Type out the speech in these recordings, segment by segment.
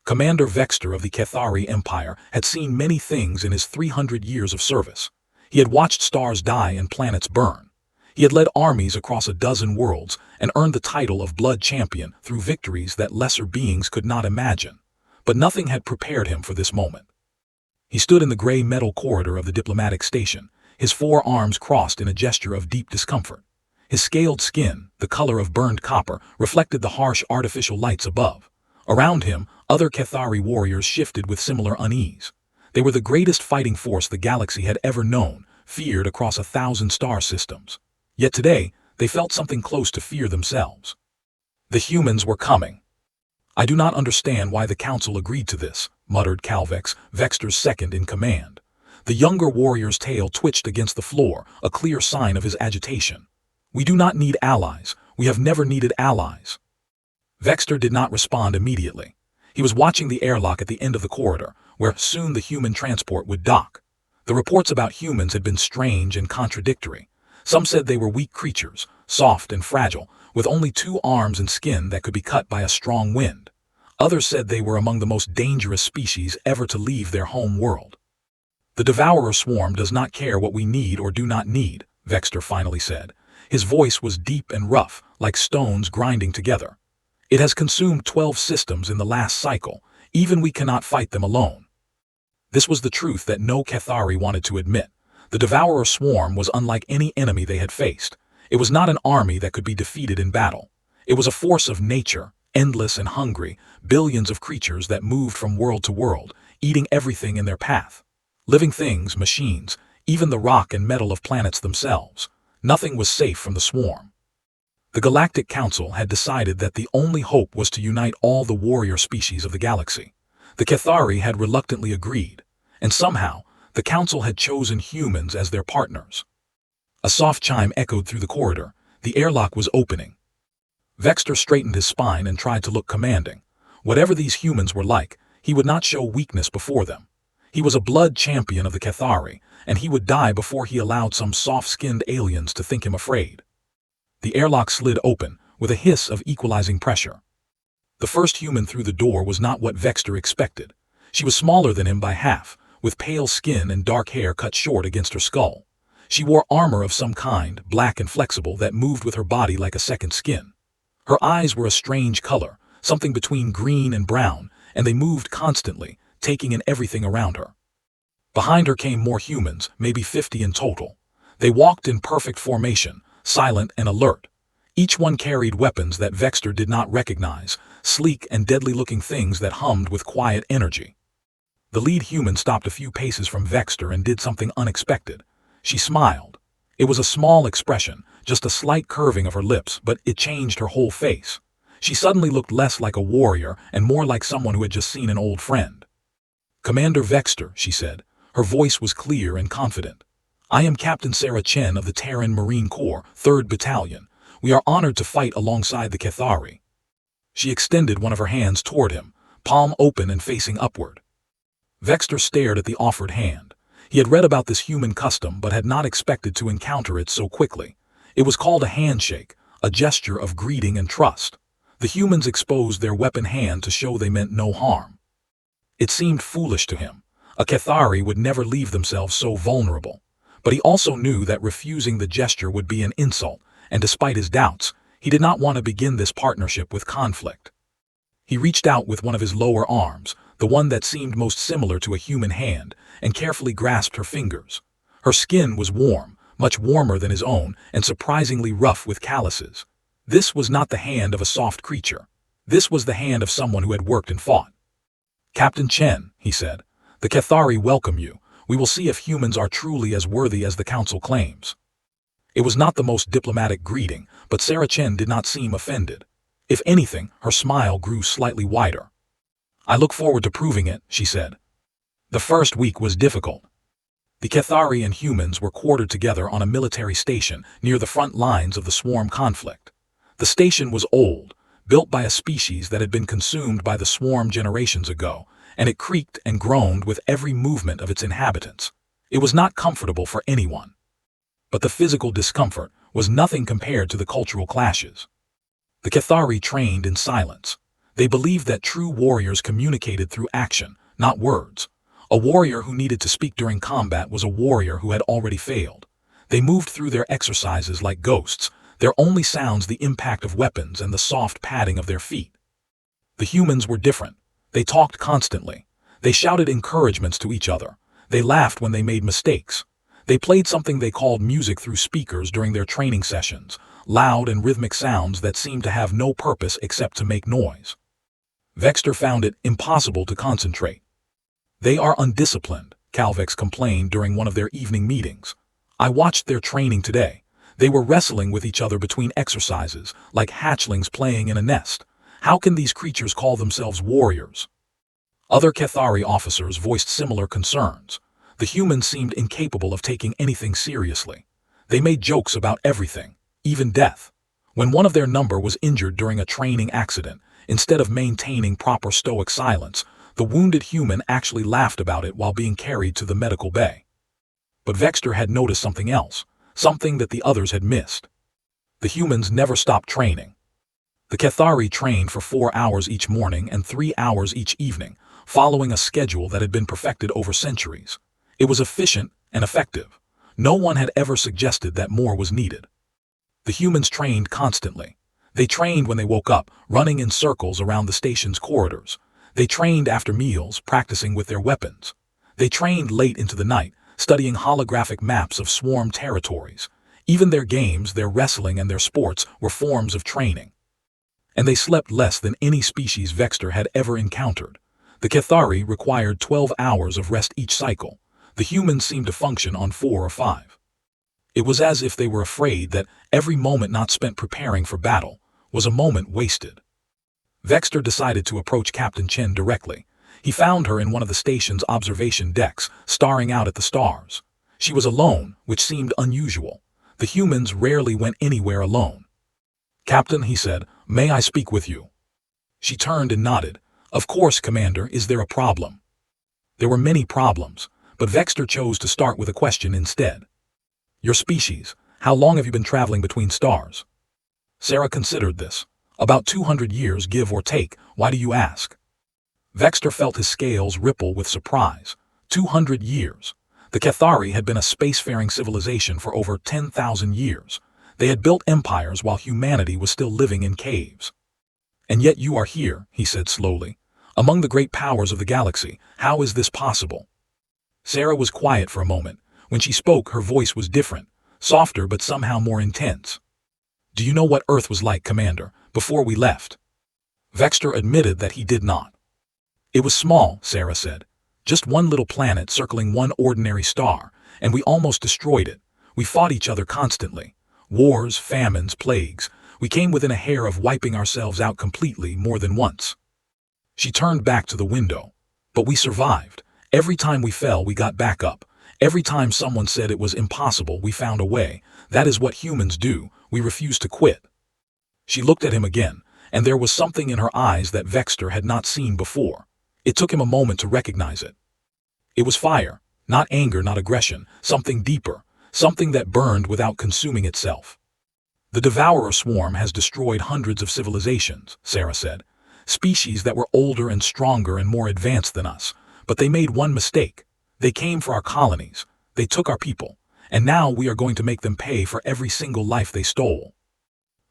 Commander Vexter of the Cathari Empire had seen many things in his 300 years of service. He had watched stars die and planets burn. He had led armies across a dozen worlds and earned the title of Blood Champion through victories that lesser beings could not imagine. But nothing had prepared him for this moment. He stood in the gray metal corridor of the diplomatic station, his 4 arms crossed in a gesture of deep discomfort. His scaled skin, the color of burned copper, reflected the harsh artificial lights above. Around him, other Cathari warriors shifted with similar unease. They were the greatest fighting force the galaxy had ever known, feared across 1,000 star systems. Yet today, they felt something close to fear themselves. The humans were coming. "I do not understand why the Council agreed to this," muttered Calvex, Vexter's second in command. The younger warrior's tail twitched against the floor, a clear sign of his agitation. "We do not need allies. We have never needed allies." Vexter did not respond immediately. He was watching the airlock at the end of the corridor, where soon the human transport would dock. The reports about humans had been strange and contradictory. Some said they were weak creatures, soft and fragile, with only 2 arms and skin that could be cut by a strong wind. Others said they were among the most dangerous species ever to leave their home world. "The Devourer swarm does not care what we need or do not need," Vexter finally said. His voice was deep and rough, like stones grinding together. "It has consumed 12 systems in the last cycle. Even we cannot fight them alone." This was the truth that no Cathari wanted to admit. The Devourer swarm was unlike any enemy they had faced. It was not an army that could be defeated in battle. It was a force of nature, endless and hungry, billions of creatures that moved from world to world, eating everything in their path. Living things, machines, even the rock and metal of planets themselves. Nothing was safe from the swarm. The Galactic Council had decided that the only hope was to unite all the warrior species of the galaxy. The Cathari had reluctantly agreed, and somehow, the Council had chosen humans as their partners. A soft chime echoed through the corridor. The airlock was opening. Vexter straightened his spine and tried to look commanding. Whatever these humans were like, he would not show weakness before them. He was a blood champion of the Cathari, and he would die before he allowed some soft-skinned aliens to think him afraid. The airlock slid open, with a hiss of equalizing pressure. The first human through the door was not what Vexter expected. She was smaller than him by half, with pale skin and dark hair cut short against her skull. She wore armor of some kind, black and flexible, that moved with her body like a second skin. Her eyes were a strange color, something between green and brown, and they moved constantly, taking in everything around her. Behind her came more humans, maybe 50 in total. They walked in perfect formation, silent and alert. Each one carried weapons that Vexter did not recognize, sleek and deadly-looking things that hummed with quiet energy. The lead human stopped a few paces from Vexter and did something unexpected. She smiled. It was a small expression, just a slight curving of her lips, but it changed her whole face. She suddenly looked less like a warrior and more like someone who had just seen an old friend. "Commander Vexter," she said. Her voice was clear and confident. "I am Captain Sarah Chen of the Terran Marine Corps, 3rd Battalion. We are honored to fight alongside the Cathari." She extended one of her hands toward him, palm open and facing upward. Vexter stared at the offered hand. He had read about this human custom but had not expected to encounter it so quickly. It was called a handshake, a gesture of greeting and trust. The humans exposed their weapon hand to show they meant no harm. It seemed foolish to him. A Cathari would never leave themselves so vulnerable. But he also knew that refusing the gesture would be an insult, and despite his doubts, he did not want to begin this partnership with conflict. He reached out with one of his lower arms, the one that seemed most similar to a human hand, and carefully grasped her fingers. Her skin was warm, much warmer than his own, and surprisingly rough with calluses. This was not the hand of a soft creature. This was the hand of someone who had worked and fought. "Captain Chen," he said, "the Cathari welcome you. We will see if humans are truly as worthy as the Council claims." It was not the most diplomatic greeting, but Sarah Chen did not seem offended. If anything, her smile grew slightly wider. "I look forward to proving it," she said. The first week was difficult. The Cathari and humans were quartered together on a military station near the front lines of the swarm conflict. The station was old, built by a species that had been consumed by the swarm generations ago, and it creaked and groaned with every movement of its inhabitants. It was not comfortable for anyone. But the physical discomfort was nothing compared to the cultural clashes. The Cathari trained in silence. They believed that true warriors communicated through action, not words. A warrior who needed to speak during combat was a warrior who had already failed. They moved through their exercises like ghosts, their only sounds the impact of weapons and the soft padding of their feet. The humans were different. They talked constantly. They shouted encouragements to each other. They laughed when they made mistakes. They played something they called music through speakers during their training sessions, loud and rhythmic sounds that seemed to have no purpose except to make noise. Vexter found it impossible to concentrate. "They are undisciplined," Calvex complained during one of their evening meetings. "I watched their training today. They were wrestling with each other between exercises, like hatchlings playing in a nest. How can these creatures call themselves warriors?" Other Cathari officers voiced similar concerns. The humans seemed incapable of taking anything seriously. They made jokes about everything, even death. When one of their number was injured during a training accident, instead of maintaining proper stoic silence, the wounded human actually laughed about it while being carried to the medical bay. But Vexter had noticed something else, something that the others had missed. The humans never stopped training. The Cathari trained for 4 hours each morning and 3 hours each evening, following a schedule that had been perfected over centuries. It was efficient and effective. No one had ever suggested that more was needed. The humans trained constantly. They trained when they woke up, running in circles around the station's corridors. They trained after meals, practicing with their weapons. They trained late into the night, studying holographic maps of swarm territories. Even their games, their wrestling, and their sports were forms of training. And they slept less than any species Vexter had ever encountered. The Cathari required 12 hours of rest each cycle. The humans seemed to function on 4 or 5. It was as if they were afraid that every moment not spent preparing for battle was a moment wasted. Vexter decided to approach Captain Chen directly. He found her in one of the station's observation decks, staring out at the stars. She was alone, which seemed unusual. The humans rarely went anywhere alone. "Captain," he said, "may I speak with you?" She turned and nodded. "Of course, Commander, is there a problem?" There were many problems, but Vexter chose to start with a question instead. "Your species, how long have you been traveling between stars?" Sarah considered this. "About 200 years, give or take. Why do you ask?" Vexter felt his scales ripple with surprise. 200 years. The Cathari had been a spacefaring civilization for over 10,000 years. They had built empires while humanity was still living in caves. "And yet you are here," he said slowly. "Among the great powers of the galaxy, how is this possible?" Sarah was quiet for a moment. When she spoke, her voice was different, softer but somehow more intense. "Do you know what Earth was like, Commander, before we left?" Vexter admitted that he did not. "It was small," Sarah said. "Just one little planet circling one ordinary star, and we almost destroyed it. We fought each other constantly. Wars, famines, plagues. We came within a hair of wiping ourselves out completely more than once." She turned back to the window. "But we survived. Every time we fell, we got back up. Every time someone said it was impossible, we found a way. That is what humans do. We refuse to quit." She looked at him again, and there was something in her eyes that Vexter had not seen before. It took him a moment to recognize it. It was fire, not anger, not aggression, something deeper, something that burned without consuming itself. "The Devourer swarm has destroyed hundreds of civilizations," Sarah said. "Species that were older and stronger and more advanced than us. But they made one mistake. They came for our colonies. They took our people. And now we are going to make them pay for every single life they stole."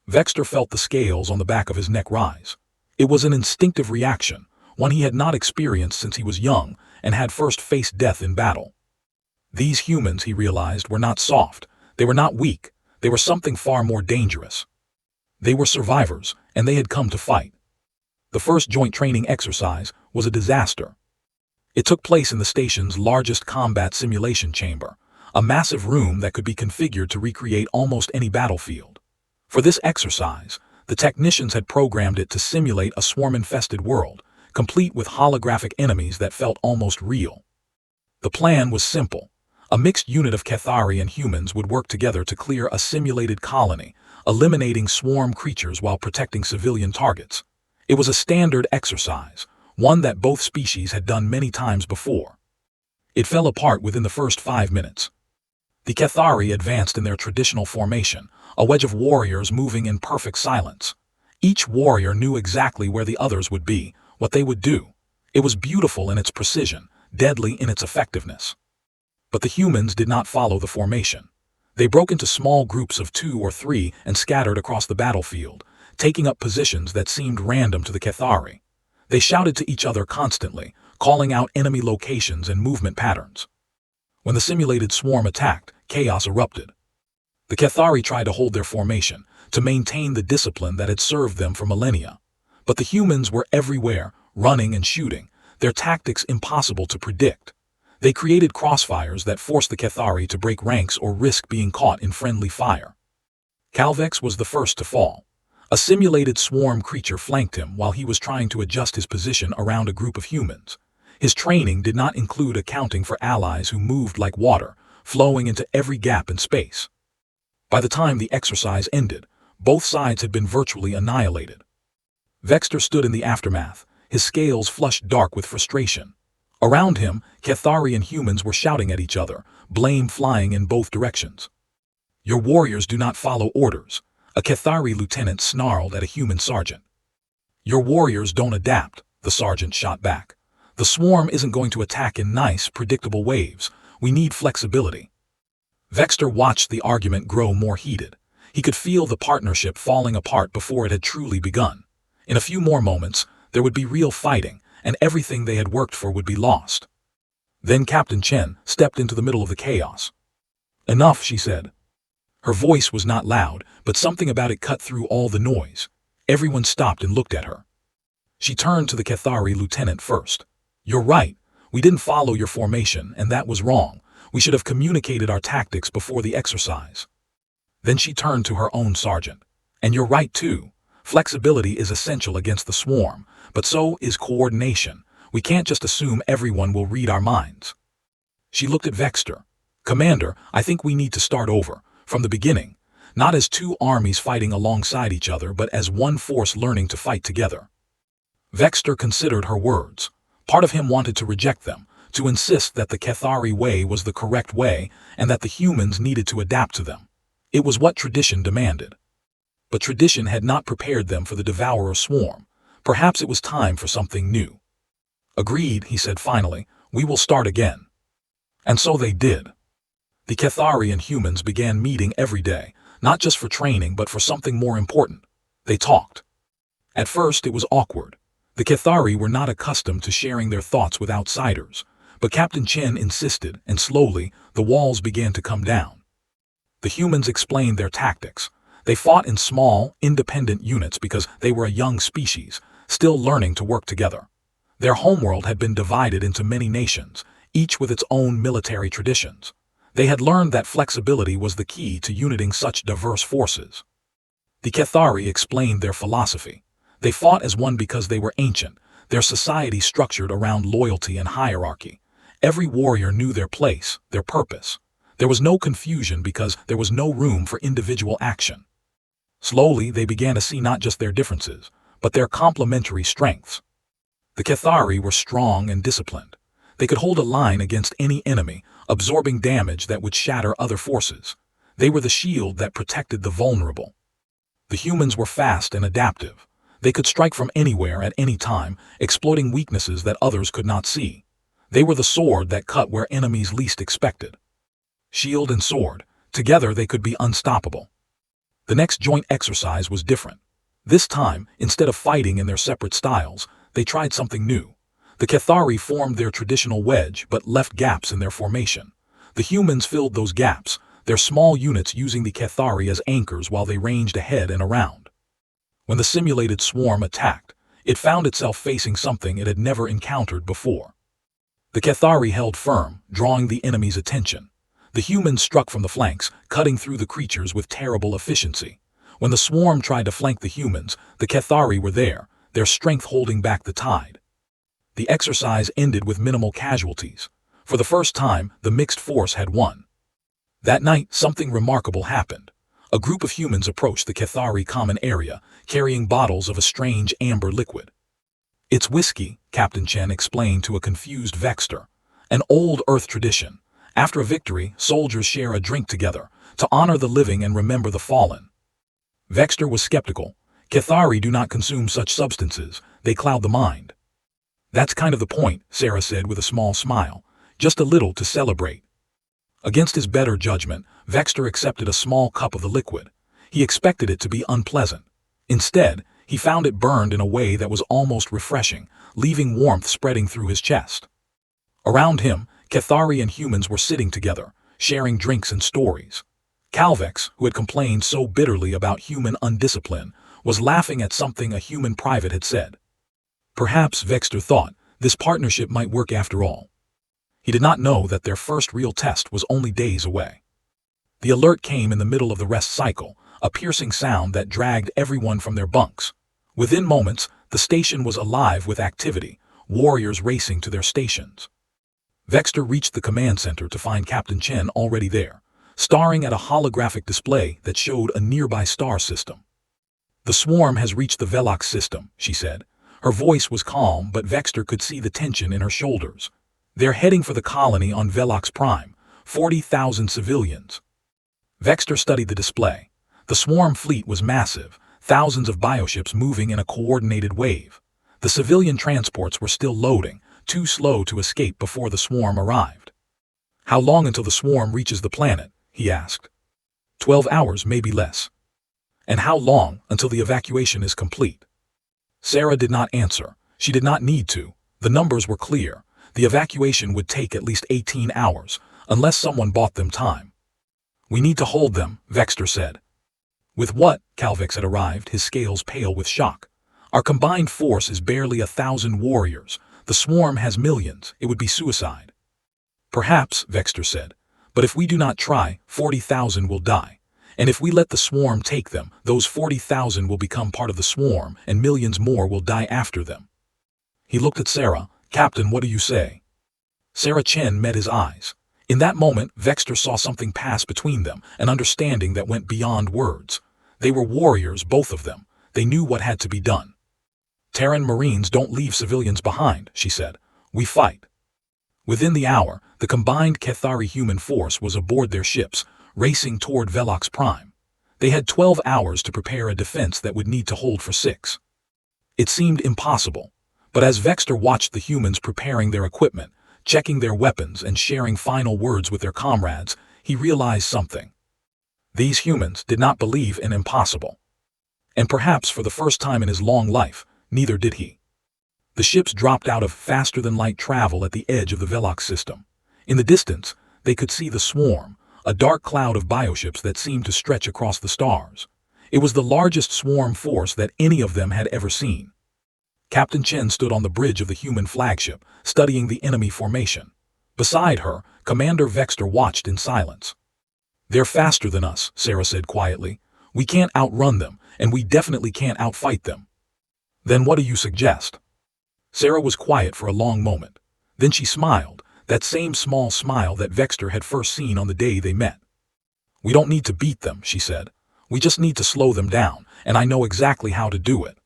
Vexter felt the scales on the back of his neck rise. It was an instinctive reaction, one he had not experienced since he was young and had first faced death in battle. These humans, he realized, were not soft. They were not weak. They were something far more dangerous. They were survivors, and they had come to fight. The first joint training exercise was a disaster. It took place in the station's largest combat simulation chamber, a massive room that could be configured to recreate almost any battlefield. For this exercise, the technicians had programmed it to simulate a swarm-infested world, complete with holographic enemies that felt almost real. The plan was simple. A mixed unit of Cathari and humans would work together to clear a simulated colony, eliminating swarm creatures while protecting civilian targets. It was a standard exercise, one that both species had done many times before. It fell apart within the first 5 minutes. The Cathari advanced in their traditional formation, a wedge of warriors moving in perfect silence. Each warrior knew exactly where the others would be, what they would do. It was beautiful in its precision, deadly in its effectiveness. But the humans did not follow the formation. They broke into small groups of 2 or 3 and scattered across the battlefield, taking up positions that seemed random to the Cathari. They shouted to each other constantly, calling out enemy locations and movement patterns. When the simulated swarm attacked, chaos erupted. The Cathari tried to hold their formation, to maintain the discipline that had served them for millennia. But the humans were everywhere, running and shooting, their tactics impossible to predict. They created crossfires that forced the Cathari to break ranks or risk being caught in friendly fire. Calvex was the first to fall. A simulated swarm creature flanked him while he was trying to adjust his position around a group of humans. His training did not include accounting for allies who moved like water, flowing into every gap in space. By the time the exercise ended, both sides had been virtually annihilated. Vexter stood in the aftermath, his scales flushed dark with frustration. Around him, Cathari and humans were shouting at each other, blame flying in both directions. "Your warriors do not follow orders," a Cathari lieutenant snarled at a human sergeant. "Your warriors don't adapt," the sergeant shot back. "The swarm isn't going to attack in nice, predictable waves. We need flexibility." Vexter watched the argument grow more heated. He could feel the partnership falling apart before it had truly begun. In a few more moments, there would be real fighting, and everything they had worked for would be lost. Then Captain Chen stepped into the middle of the chaos. "Enough," she said. Her voice was not loud, but something about it cut through all the noise. Everyone stopped and looked at her. She turned to the Cathari lieutenant first. "You're right. We didn't follow your formation, and that was wrong. We should have communicated our tactics before the exercise." Then she turned to her own sergeant. "And you're right too. Flexibility is essential against the swarm, but so is coordination. We can't just assume everyone will read our minds." She looked at Vexter. "Commander, I think we need to start over, from the beginning, not as 2 armies fighting alongside each other but as one force learning to fight together." Vexter considered her words. Part of him wanted to reject them, to insist that the Cathari way was the correct way and that the humans needed to adapt to them. It was what tradition demanded. But tradition had not prepared them for the devourer swarm. Perhaps it was time for something new. "Agreed," he said finally. "We will start again." And so they did. The Cathari and humans began meeting every day, not just for training but for something more important. They talked. At first it was awkward. The Cathari were not accustomed to sharing their thoughts with outsiders, but Captain Chen insisted, and slowly, the walls began to come down. The humans explained their tactics. They fought in small, independent units because they were a young species, still learning to work together. Their homeworld had been divided into many nations, each with its own military traditions. They had learned that flexibility was the key to uniting such diverse forces. The Cathari explained their philosophy. They fought as one because they were ancient, their society structured around loyalty and hierarchy. Every warrior knew their place, their purpose. There was no confusion because there was no room for individual action. Slowly, they began to see not just their differences, but their complementary strengths. The Cathari were strong and disciplined. They could hold a line against any enemy, absorbing damage that would shatter other forces. They were the shield that protected the vulnerable. The humans were fast and adaptive. They could strike from anywhere at any time, exploiting weaknesses that others could not see. They were the sword that cut where enemies least expected. Shield and sword, together they could be unstoppable. The next joint exercise was different. This time, instead of fighting in their separate styles, they tried something new. The Cathari formed their traditional wedge but left gaps in their formation. The humans filled those gaps, their small units using the Cathari as anchors while they ranged ahead and around. When the simulated swarm attacked, it found itself facing something it had never encountered before. The Cathari held firm, drawing the enemy's attention. The humans struck from the flanks, cutting through the creatures with terrible efficiency. When the swarm tried to flank the humans, the Cathari were there, their strength holding back the tide. The exercise ended with minimal casualties. For the first time, the mixed force had won. That night, something remarkable happened. A group of humans approached the Cathari common area, carrying bottles of a strange amber liquid. "It's whiskey," Captain Chen explained to a confused Vexter. "An old Earth tradition. After a victory, soldiers share a drink together, to honor the living and remember the fallen." Vexter was skeptical. Cathari do not consume such substances, they cloud the mind. That's kind of the point, Sarah said with a small smile, just a little to celebrate. Against his better judgment, Vexter accepted a small cup of the liquid. He expected it to be unpleasant. Instead, he found it burned in a way that was almost refreshing, leaving warmth spreading through his chest. Around him, Cathari and humans were sitting together, sharing drinks and stories. Calvex, who had complained so bitterly about human undiscipline, was laughing at something a human private had said. Perhaps, Vexter thought, this partnership might work after all. He did not know that their first real test was only days away. The alert came in the middle of the rest cycle, a piercing sound that dragged everyone from their bunks. Within moments, the station was alive with activity, warriors racing to their stations. Vexter reached the command center to find Captain Chen already there, staring at a holographic display that showed a nearby star system. "The swarm has reached the Velox system," she said. Her voice was calm, but Vexter could see the tension in her shoulders. "They're heading for the colony on Velox Prime, 40,000 civilians." Vexter studied the display. The swarm fleet was massive, thousands of bioships moving in a coordinated wave. The civilian transports were still loading, too slow to escape before the swarm arrived. "How long until the swarm reaches the planet?" he asked. 12 hours, maybe less." "And how long until the evacuation is complete?" Sarah did not answer. She did not need to. The numbers were clear. The evacuation would take at least 18 hours, unless someone bought them time. "We need to hold them," Vexter said. "With what?" Calvex had arrived, his scales pale with shock. "Our combined force is barely 1,000 warriors. The swarm has millions. It would be suicide." "Perhaps," Vexter said. "But if we do not try, 40,000 will die. And if we let the swarm take them, those 40,000 will become part of the swarm, and millions more will die after them." He looked at Sarah. "Captain, what do you say?" Sarah Chen met his eyes. In that moment, Vexter saw something pass between them, an understanding that went beyond words. They were warriors, both of them. They knew what had to be done. "Terran Marines don't leave civilians behind," she said. "We fight." Within the hour, the combined Cathari human force was aboard their ships, racing toward Velox Prime. They had 12 hours to prepare a defense that would need to hold for 6. It seemed impossible. But as Vexter watched the humans preparing their equipment, checking their weapons and sharing final words with their comrades, he realized something. These humans did not believe in impossible. And perhaps for the first time in his long life, neither did he. The ships dropped out of faster-than-light travel at the edge of the Velox system. In the distance, they could see the swarm, a dark cloud of bioships that seemed to stretch across the stars. It was the largest swarm force that any of them had ever seen. Captain Chen stood on the bridge of the human flagship, studying the enemy formation. Beside her, Commander Vexter watched in silence. "They're faster than us," Sarah said quietly. "We can't outrun them, and we definitely can't outfight them." "Then what do you suggest?" Sarah was quiet for a long moment. Then she smiled, that same small smile that Vexter had first seen on the day they met. "We don't need to beat them," she said. "We just need to slow them down, and I know exactly how to do it."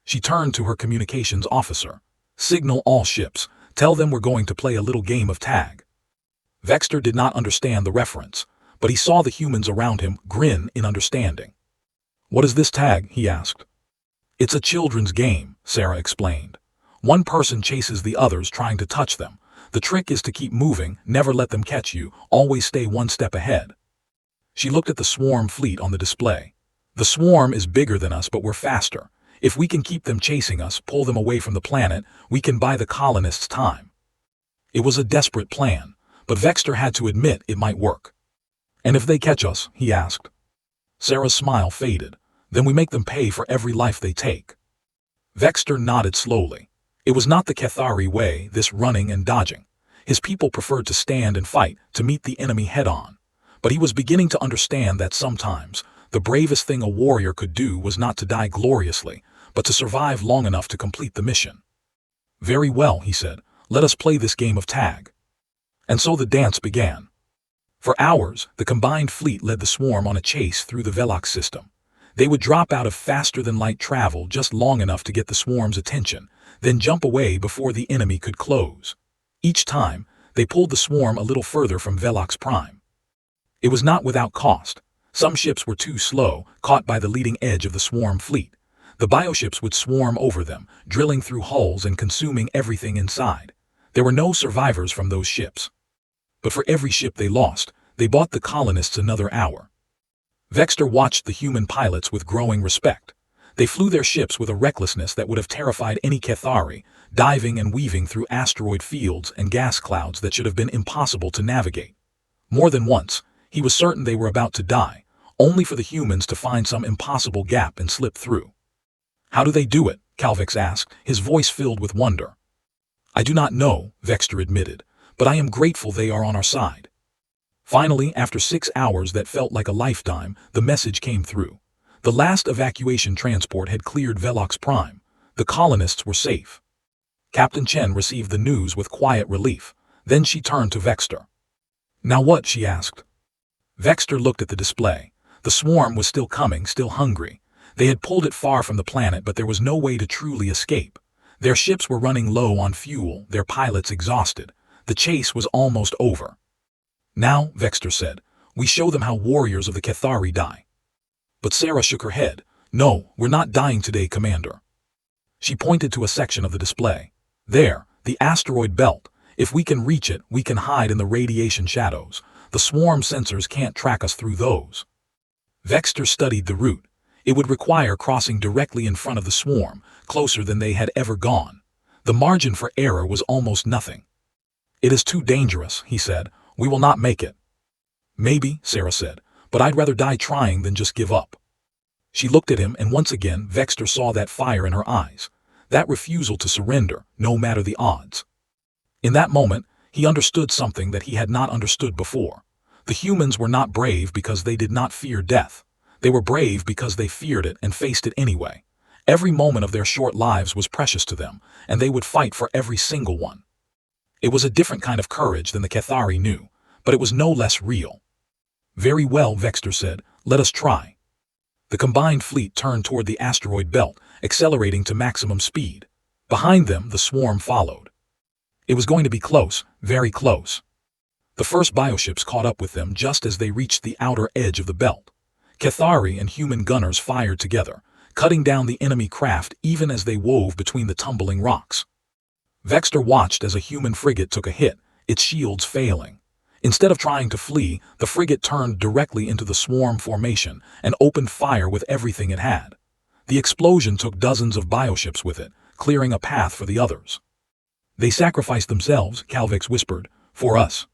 She turned to her communications officer. "Signal all ships. Tell them we're going to play a little game of tag." Vexter did not understand the reference, but he saw the humans around him grin in understanding. "What is this tag?" he asked. "It's a children's game," Sarah explained. "One person chases the others trying to touch them. The trick is to keep moving, never let them catch you, always stay one step ahead." She looked at the swarm fleet on the display. "The swarm is bigger than us, but we're faster. If we can keep them chasing us, pull them away from the planet, we can buy the colonists time." It was a desperate plan, but Vexter had to admit it might work. "And if they catch us?" he asked. Sarah's smile faded. "Then we make them pay for every life they take." Vexter nodded slowly. It was not the Cathari way, this running and dodging. His people preferred to stand and fight, to meet the enemy head-on. But he was beginning to understand that sometimes, the bravest thing a warrior could do was not to die gloriously, but to survive long enough to complete the mission. "Very well," he said. "Let us play this game of tag." And so the dance began. For hours, the combined fleet led the swarm on a chase through the Velox system. They would drop out of faster-than-light travel just long enough to get the swarm's attention, then jump away before the enemy could close. Each time, they pulled the swarm a little further from Velox Prime. It was not without cost. Some ships were too slow, caught by the leading edge of the swarm fleet. The bioships would swarm over them, drilling through hulls and consuming everything inside. There were no survivors from those ships. But for every ship they lost, they bought the colonists another hour. Vexter watched the human pilots with growing respect. They flew their ships with a recklessness that would have terrified any Cathari, diving and weaving through asteroid fields and gas clouds that should have been impossible to navigate. More than once, he was certain they were about to die, only for the humans to find some impossible gap and slip through. "How do they do it?" Calvix asked, his voice filled with wonder. "I do not know," Vexter admitted, "but I am grateful they are on our side." Finally, after 6 hours that felt like a lifetime, the message came through. The last evacuation transport had cleared Velox Prime. The colonists were safe. Captain Chen received the news with quiet relief. Then she turned to Vexter. "Now what?" she asked. Vexter looked at the display. The swarm was still coming, still hungry. They had pulled it far from the planet, but there was no way to truly escape. Their ships were running low on fuel, their pilots exhausted. The chase was almost over. "Now," Vexter said, "we show them how warriors of the Cathari die." But Sarah shook her head. "No, we're not dying today, Commander." She pointed to a section of the display. "There, the asteroid belt. If we can reach it, we can hide in the radiation shadows. The swarm sensors can't track us through those." Vexter studied the route. It would require crossing directly in front of the swarm, closer than they had ever gone. The margin for error was almost nothing. "It is too dangerous," he said. "We will not make it." "Maybe," Sarah said, "but I'd rather die trying than just give up." She looked at him, and once again Vexter saw that fire in her eyes, that refusal to surrender, no matter the odds. In that moment, he understood something that he had not understood before. The humans were not brave because they did not fear death. They were brave because they feared it and faced it anyway. Every moment of their short lives was precious to them, and they would fight for every single one. It was a different kind of courage than the Cathari knew, but it was no less real. "Very well," Vexter said, "let us try." The combined fleet turned toward the asteroid belt, accelerating to maximum speed. Behind them, the swarm followed. It was going to be close, very close. The first bioships caught up with them just as they reached the outer edge of the belt. Cathari and human gunners fired together, cutting down the enemy craft even as they wove between the tumbling rocks. Vexter watched as a human frigate took a hit, its shields failing. Instead of trying to flee, the frigate turned directly into the swarm formation and opened fire with everything it had. The explosion took dozens of bioships with it, clearing a path for the others. "They sacrificed themselves," Calvix whispered, "for us."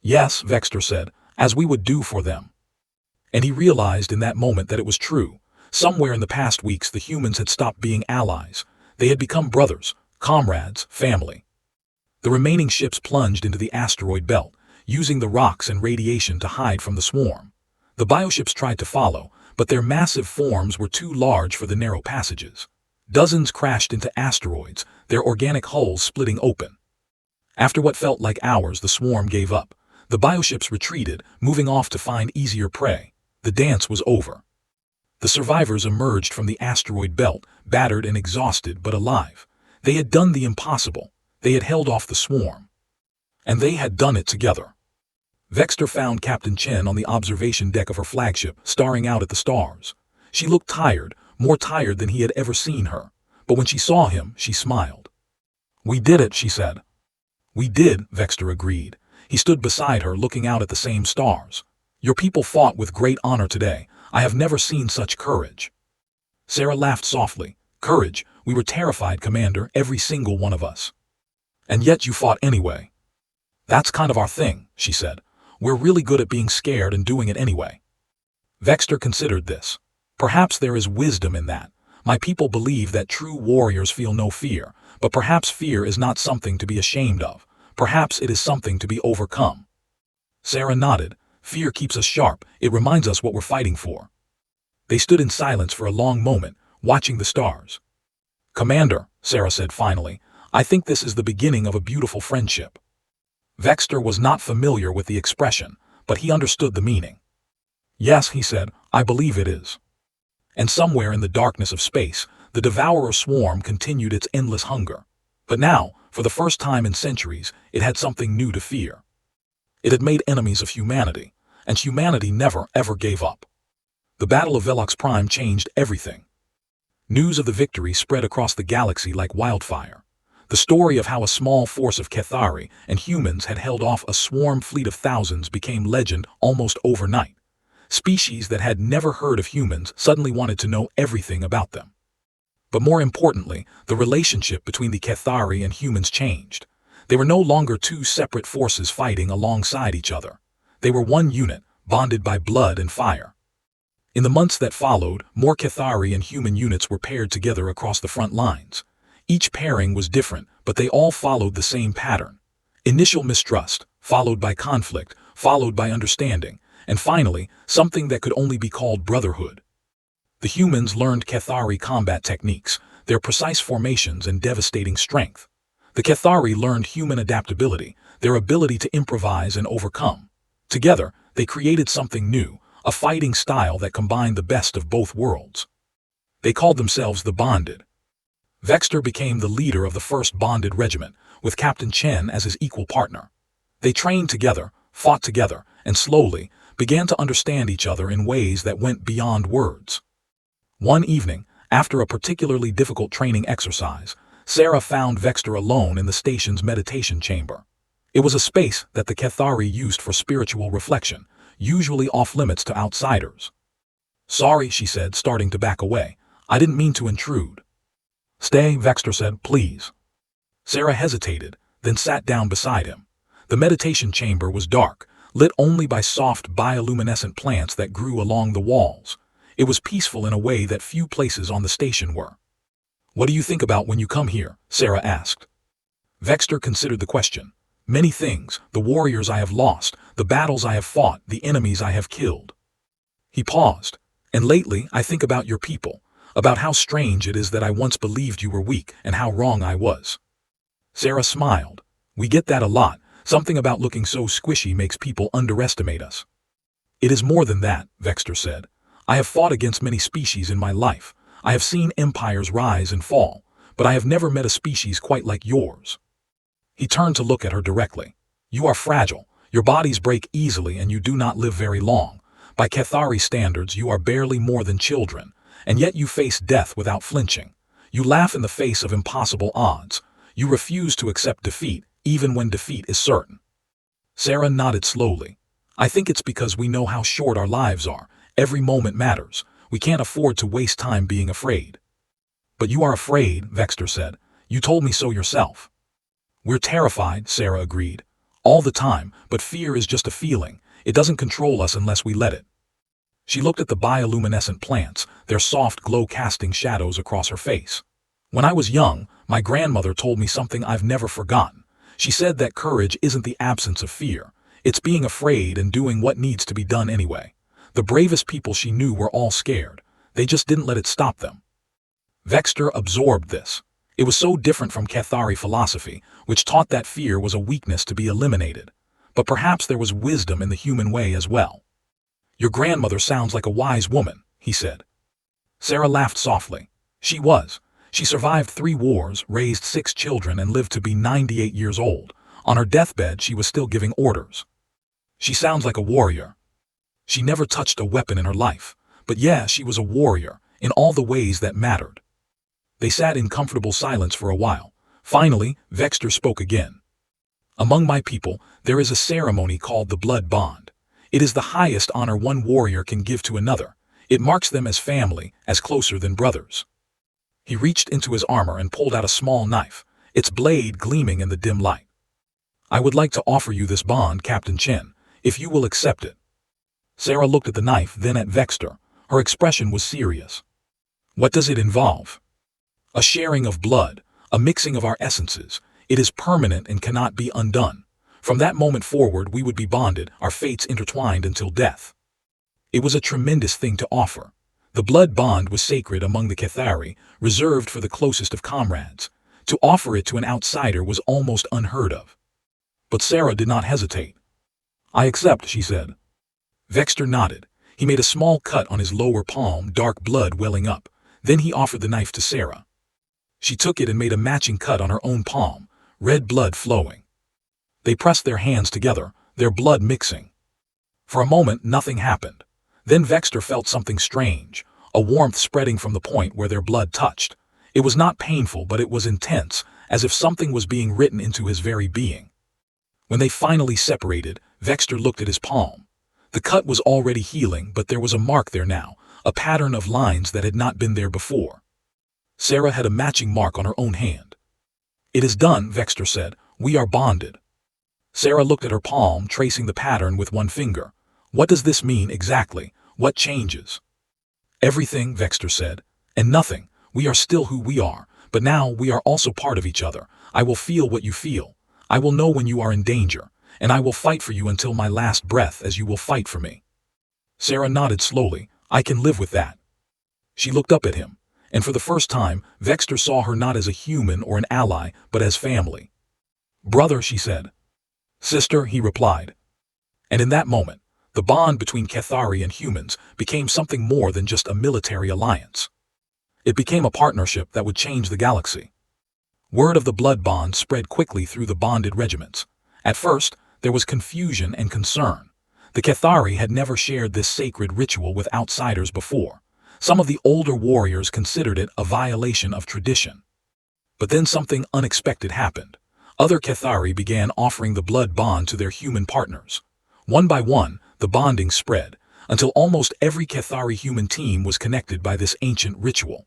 "Yes," Vexter said, "as we would do for them." And he realized in that moment that it was true. Somewhere in the past weeks the humans had stopped being allies. They had become brothers, comrades, family. The remaining ships plunged into the asteroid belt, using the rocks and radiation to hide from the swarm. The bioships tried to follow, but their massive forms were too large for the narrow passages. Dozens crashed into asteroids, their organic hulls splitting open. After what felt like hours, the swarm gave up. The bioships retreated, moving off to find easier prey. The dance was over. The survivors emerged from the asteroid belt, battered and exhausted but alive. They had done the impossible. They had held off the swarm. And they had done it together. Vexter found Captain Chen on the observation deck of her flagship, staring out at the stars. She looked tired, more tired than he had ever seen her. But when she saw him, she smiled. "We did it," she said. "We did," Vexter agreed. He stood beside her, looking out at the same stars. "Your people fought with great honor today. I have never seen such courage." Sarah laughed softly. "Courage? We were terrified, Commander, every single one of us." "And yet you fought anyway." "That's kind of our thing," she said. "We're really good at being scared and doing it anyway." Vexter considered this. Perhaps there is wisdom in that. My people believe that true warriors feel no fear, but perhaps fear is not something to be ashamed of. Perhaps it is something to be overcome. Sarah nodded. "Fear keeps us sharp. It reminds us what we're fighting for." They stood in silence for a long moment, watching the stars. "Commander," Sarah said finally, "I think this is the beginning of a beautiful friendship." Vexter was not familiar with the expression, but he understood the meaning. "Yes," he said, "I believe it is." And somewhere in the darkness of space, the devourer swarm continued its endless hunger. But now, for the first time in centuries, it had something new to fear. It had made enemies of humanity, and humanity never, ever gave up. The Battle of Velox Prime changed everything. News of the victory spread across the galaxy like wildfire. The story of how a small force of Cathari and humans had held off a swarm fleet of thousands became legend almost overnight. Species that had never heard of humans suddenly wanted to know everything about them. But more importantly, the relationship between the Cathari and humans changed. They were no longer two separate forces fighting alongside each other. They were one unit, bonded by blood and fire. In the months that followed, more Cathari and human units were paired together across the front lines. Each pairing was different, but they all followed the same pattern. Initial mistrust, followed by conflict, followed by understanding, and finally, something that could only be called brotherhood. The humans learned Cathari combat techniques, their precise formations and devastating strength. The Cathari learned human adaptability, their ability to improvise and overcome. Together, they created something new, a fighting style that combined the best of both worlds. They called themselves the Bonded. Vexter became the leader of the first Bonded Regiment, with Captain Chen as his equal partner. They trained together, fought together, and slowly began to understand each other in ways that went beyond words. One evening, after a particularly difficult training exercise, Sarah found Vexter alone in the station's meditation chamber. It was a space that the Cathari used for spiritual reflection, usually off-limits to outsiders. "Sorry," she said, starting to back away. "I didn't mean to intrude." "Stay," Vexter said, "please." Sarah hesitated, then sat down beside him. The meditation chamber was dark, lit only by soft bioluminescent plants that grew along the walls. It was peaceful in a way that few places on the station were. "What do you think about when you come here?" Sarah asked. Vexter considered the question. "Many things, the warriors I have lost, the battles I have fought, the enemies I have killed." He paused. "And lately, I think about your people, about how strange it is that I once believed you were weak and how wrong I was." Sarah smiled. "We get that a lot. Something about looking so squishy makes people underestimate us." "It is more than that," Vexter said. "I have fought against many species in my life. I have seen empires rise and fall, but I have never met a species quite like yours." He turned to look at her directly. "You are fragile, your bodies break easily and you do not live very long. By Cathari standards you are barely more than children, and yet you face death without flinching. You laugh in the face of impossible odds. You refuse to accept defeat, even when defeat is certain." Sarah nodded slowly. "I think it's because we know how short our lives are. Every moment matters. We can't afford to waste time being afraid." "But you are afraid," Vexter said. "You told me so yourself." "We're terrified," Sarah agreed. "All the time, but fear is just a feeling. It doesn't control us unless we let it." She looked at the bioluminescent plants, their soft glow casting shadows across her face. "When I was young, my grandmother told me something I've never forgotten. She said that courage isn't the absence of fear. It's being afraid and doing what needs to be done anyway. The bravest people she knew were all scared. They just didn't let it stop them." Vexter absorbed this. It was so different from Cathari philosophy, which taught that fear was a weakness to be eliminated. But perhaps there was wisdom in the human way as well. "Your grandmother sounds like a wise woman," he said. Sarah laughed softly. She was. She survived 3 wars, raised 6 children, and lived to be 98 years old. On her deathbed, she was still giving orders. "She sounds like a warrior." She never touched a weapon in her life. But yeah, she was a warrior, in all the ways that mattered. They sat in comfortable silence for a while. Finally, Vexter spoke again. "Among my people, there is a ceremony called the Blood Bond. It is the highest honor one warrior can give to another. It marks them as family, as closer than brothers." He reached into his armor and pulled out a small knife, its blade gleaming in the dim light. "I would like to offer you this bond, Captain Chen, if you will accept it." Sarah looked at the knife, then at Vexter. Her expression was serious. "What does it involve?" "A sharing of blood, a mixing of our essences. It is permanent and cannot be undone. From that moment forward we would be bonded, our fates intertwined until death." It was a tremendous thing to offer. The blood bond was sacred among the Cathari, reserved for the closest of comrades. To offer it to an outsider was almost unheard of. But Sarah did not hesitate. "I accept," she said. Vexter nodded. He made a small cut on his lower palm, dark blood welling up. Then he offered the knife to Sarah. She took it and made a matching cut on her own palm, red blood flowing. They pressed their hands together, their blood mixing. For a moment nothing happened. Then Vexter felt something strange. a warmth spreading from the point where their blood touched. It was not painful, but it was intense, as if something was being written into his very being. When they finally separated, Vexter looked at his palm. The cut was already healing, but there was a mark there now, a pattern of lines that had not been there before. Sarah had a matching mark on her own hand. "It is done," Vexter said. "We are bonded." Sarah looked at her palm, tracing the pattern with one finger. "What does this mean exactly? What changes?" "Everything," Vexter said. "And nothing. We are still who we are, but now we are also part of each other. I will feel what you feel. I will know when you are in danger, and I will fight for you until my last breath, as you will fight for me." Sarah nodded slowly. "I can live with that." She looked up at him, and for the first time, Vexter saw her not as a human or an ally, but as family. "Brother," she said. "Sister," he replied. And in that moment, the bond between Cathari and humans became something more than just a military alliance. It became a partnership that would change the galaxy. Word of the blood bond spread quickly through the bonded regiments. At first, there was confusion and concern. The Cathari had never shared this sacred ritual with outsiders before. Some of the older warriors considered it a violation of tradition. But then something unexpected happened. Other Cathari began offering the blood bond to their human partners. One by one, the bonding spread, until almost every Cathari human team was connected by this ancient ritual.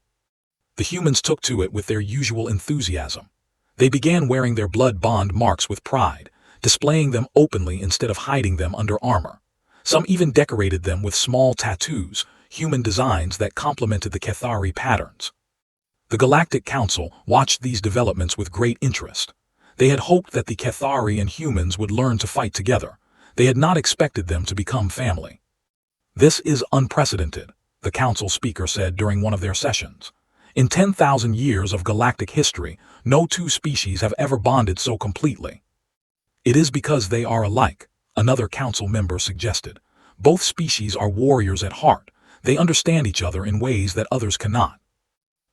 The humans took to it with their usual enthusiasm. They began wearing their blood bond marks with pride, displaying them openly instead of hiding them under armor. Some even decorated them with small tattoos, human designs that complemented the Cathari patterns. The Galactic Council watched these developments with great interest. They had hoped that the Cathari and humans would learn to fight together. They had not expected them to become family. "This is unprecedented," the council speaker said during one of their sessions. "In 10,000 years of galactic history, no two species have ever bonded so completely." "It is because they are alike," another council member suggested. "Both species are warriors at heart. They understand each other in ways that others cannot."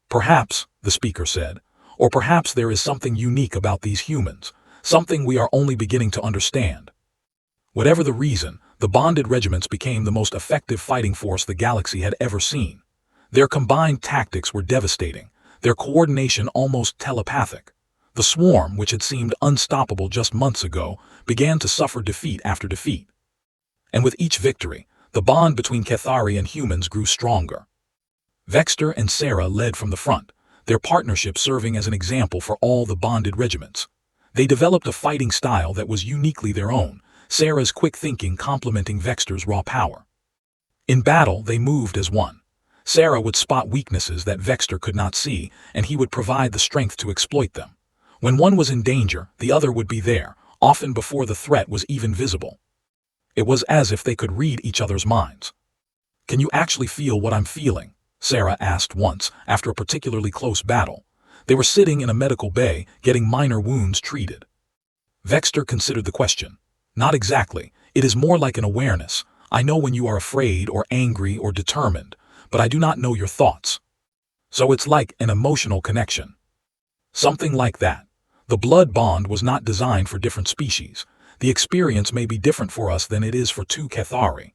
"Perhaps," the speaker said, "or perhaps there is something unique about these humans, something we are only beginning to understand." Whatever the reason, the bonded regiments became the most effective fighting force the galaxy had ever seen. Their combined tactics were devastating, their coordination almost telepathic. The swarm, which had seemed unstoppable just months ago, began to suffer defeat after defeat. And with each victory, the bond between Cathari and humans grew stronger. Vexter and Sarah led from the front, their partnership serving as an example for all the bonded regiments. They developed a fighting style that was uniquely their own, Sarah's quick thinking complementing Vexter's raw power. In battle, they moved as one. Sarah would spot weaknesses that Vexter could not see, and he would provide the strength to exploit them. When one was in danger, the other would be there, often before the threat was even visible. It was as if they could read each other's minds. "Can you actually feel what I'm feeling?" Sarah asked once, after a particularly close battle. They were sitting in a medical bay, getting minor wounds treated. Vexter considered the question. "Not exactly. It is more like an awareness. I know when you are afraid or angry or determined, but I do not know your thoughts. So it's like an emotional connection." "Something like that. The blood bond was not designed for different species. The experience may be different for us than it is for two Cathari."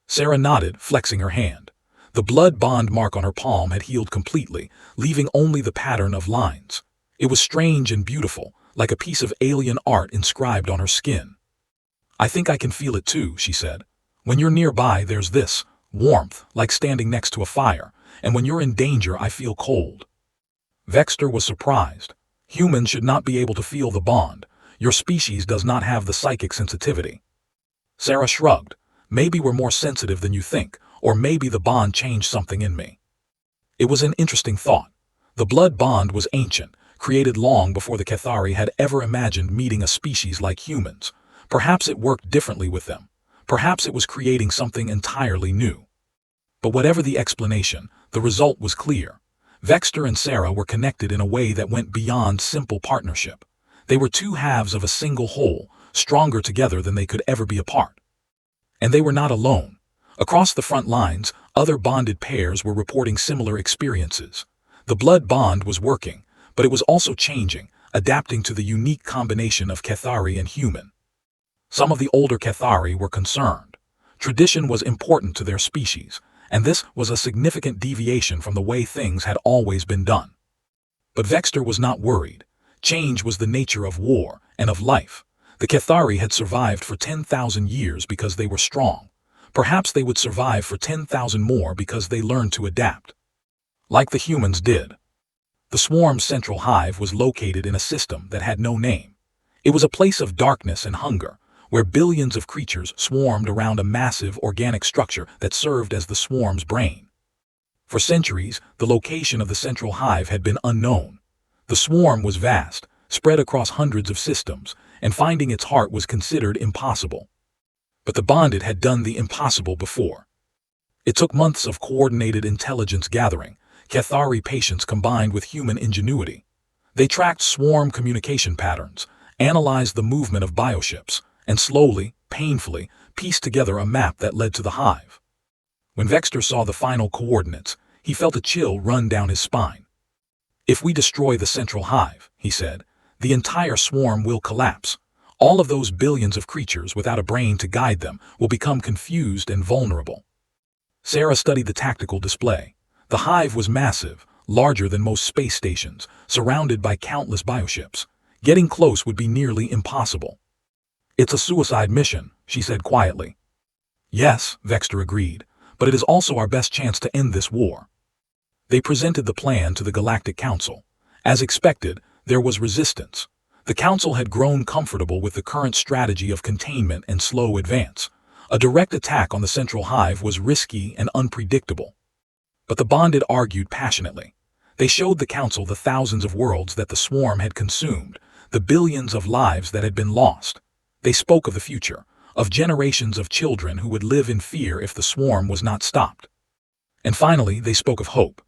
Sarah nodded, flexing her hand. The blood bond mark on her palm had healed completely, leaving only the pattern of lines. It was strange and beautiful, like a piece of alien art inscribed on her skin. "I think I can feel it too," she said. "When you're nearby, there's this warmth, like standing next to a fire, and when you're in danger, I feel cold." Vexter was surprised. "Humans should not be able to feel the bond. Your species does not have the psychic sensitivity." Sarah shrugged. "Maybe we're more sensitive than you think, or maybe the bond changed something in me." It was an interesting thought. The blood bond was ancient, created long before the Cathari had ever imagined meeting a species like humans. Perhaps it worked differently with them. Perhaps it was creating something entirely new. But whatever the explanation, the result was clear. Vexter and Sarah were connected in a way that went beyond simple partnership. They were two halves of a single whole, stronger together than they could ever be apart. And they were not alone. Across the front lines, other bonded pairs were reporting similar experiences. The blood bond was working, but it was also changing, adapting to the unique combination of Cathari and human. Some of the older Cathari were concerned. Tradition was important to their species, and this was a significant deviation from the way things had always been done. But Vexter was not worried. Change was the nature of war and of life. The Cathari had survived for 10,000 years because they were strong. Perhaps they would survive for 10,000 more because they learned to adapt. Like the humans did. The swarm's central hive was located in a system that had no name. It was a place of darkness and hunger, where billions of creatures swarmed around a massive organic structure that served as the swarm's brain. For centuries, the location of the central hive had been unknown. The swarm was vast, spread across hundreds of systems, and finding its heart was considered impossible. But the Bonded had done the impossible before. It took months of coordinated intelligence gathering, Cathari patience combined with human ingenuity. They tracked swarm communication patterns, analyzed the movement of bioships, and slowly, painfully, pieced together a map that led to the hive. When Vexter saw the final coordinates, he felt a chill run down his spine. "If we destroy the central hive," he said, "the entire swarm will collapse. All of those billions of creatures without a brain to guide them will become confused and vulnerable." Sarah studied the tactical display. The hive was massive, larger than most space stations, surrounded by countless bioships. Getting close would be nearly impossible. "It's a suicide mission," she said quietly. "Yes," Vexter agreed, "but it is also our best chance to end this war." They presented the plan to the Galactic Council. As expected, there was resistance. The Council had grown comfortable with the current strategy of containment and slow advance. A direct attack on the central hive was risky and unpredictable. But the Bonded argued passionately. They showed the Council the thousands of worlds that the swarm had consumed, the billions of lives that had been lost. They spoke of the future, of generations of children who would live in fear if the swarm was not stopped. And finally, they spoke of hope.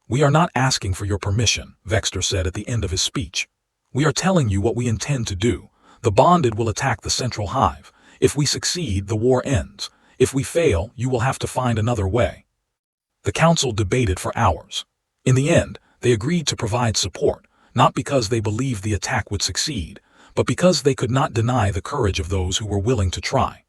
"We are not asking for your permission," Vexter said at the end of his speech. "We are telling you what we intend to do. The Bonded will attack the central hive. If we succeed, the war ends. If we fail, you will have to find another way." The Council debated for hours. In the end, they agreed to provide support, not because they believed the attack would succeed, but because they could not deny the courage of those who were willing to try.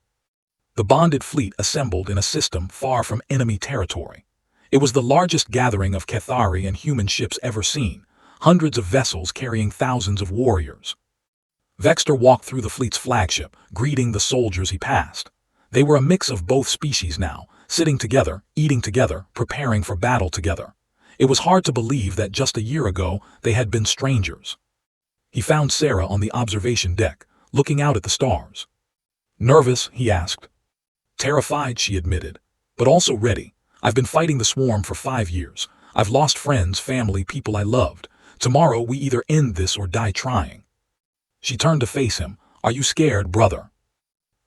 The Bonded fleet assembled in a system far from enemy territory. It was the largest gathering of Cathari and human ships ever seen, hundreds of vessels carrying thousands of warriors. Vexter walked through the fleet's flagship, greeting the soldiers he passed. They were a mix of both species now, sitting together, eating together, preparing for battle together. It was hard to believe that just a year ago they had been strangers. He found Sarah on the observation deck, looking out at the stars. "Nervous?" he asked. "Terrified," she admitted, "but also ready. I've been fighting the swarm for 5 years. I've lost friends, family, people I loved. Tomorrow we either end this or die trying." She turned to face him. "Are you scared, brother?"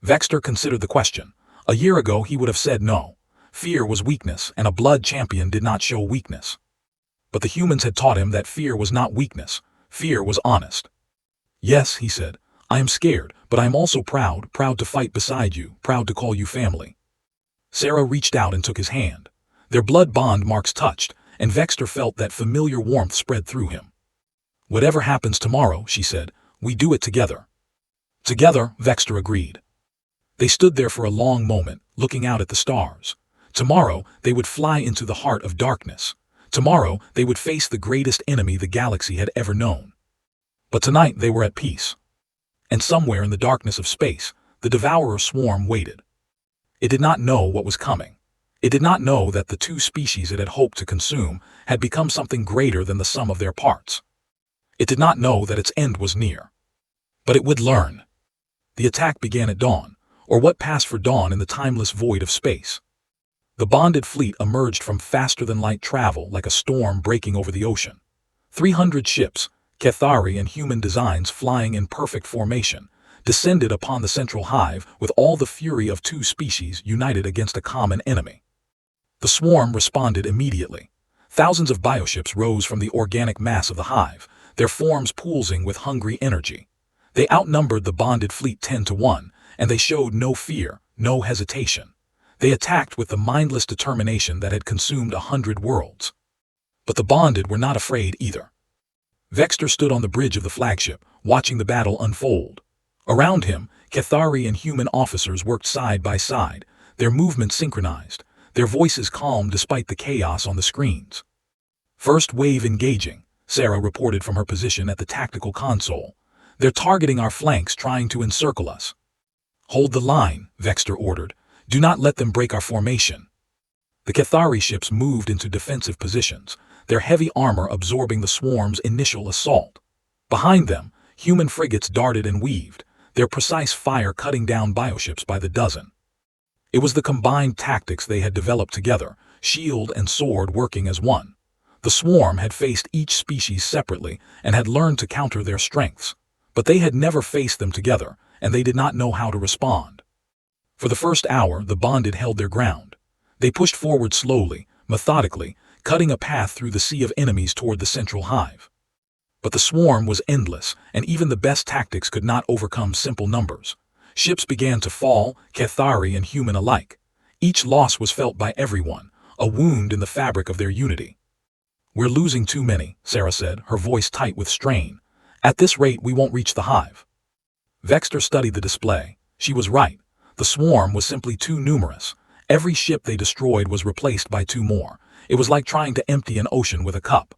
Vexter considered the question. A year ago he would have said no. Fear was weakness, and a blood champion did not show weakness. But the humans had taught him that fear was not weakness. Fear was honest. "Yes," he said, "I am scared, but I am also proud, proud to fight beside you, proud to call you family." Sarah reached out and took his hand. Their blood bond marks touched, and Vexter felt that familiar warmth spread through him. "Whatever happens tomorrow," she said, "we do it together." "Together," Vexter agreed. They stood there for a long moment, looking out at the stars. Tomorrow, they would fly into the heart of darkness. Tomorrow, they would face the greatest enemy the galaxy had ever known. But tonight they were at peace. And somewhere in the darkness of space, the devourer swarm waited. It did not know what was coming. It did not know that the two species it had hoped to consume had become something greater than the sum of their parts. It did not know that its end was near. But it would learn. The attack began at dawn, or what passed for dawn in the timeless void of space. The Bonded fleet emerged from faster-than-light travel like a storm breaking over the ocean. 300 ships, Cathari and human designs flying in perfect formation, descended upon the central hive with all the fury of two species united against a common enemy. The swarm responded immediately. Thousands of bioships rose from the organic mass of the hive, their forms pulsing with hungry energy. They outnumbered the Bonded fleet 10-1, and they showed no fear, no hesitation. They attacked with the mindless determination that had consumed 100 worlds. But the Bonded were not afraid either. Vexter stood on the bridge of the flagship, watching the battle unfold. Around him, Cathari and human officers worked side by side, their movements synchronized. their voices calm despite the chaos on the screens. "First wave engaging," Sarah reported from her position at the tactical console. "They're targeting our flanks, trying to encircle us." "Hold the line," Vexter ordered. "Do not let them break our formation." The Cathari ships moved into defensive positions, their heavy armor absorbing the swarm's initial assault. Behind them, human frigates darted and weaved, their precise fire cutting down bioships by the dozen. It was the combined tactics they had developed together, shield and sword working as one. The swarm had faced each species separately and had learned to counter their strengths, but they had never faced them together, and they did not know how to respond. For the first hour, the bonded held their ground. They pushed forward slowly, methodically, cutting a path through the sea of enemies toward the central hive. But the swarm was endless, and even the best tactics could not overcome simple numbers. Ships began to fall, Cathari and human alike. Each loss was felt by everyone, a wound in the fabric of their unity. "We're losing too many," Sarah said, her voice tight with strain. "At this rate, we won't reach the hive." Vexter studied the display. She was right. The swarm was simply too numerous. Every ship they destroyed was replaced by two more. It was like trying to empty an ocean with a cup.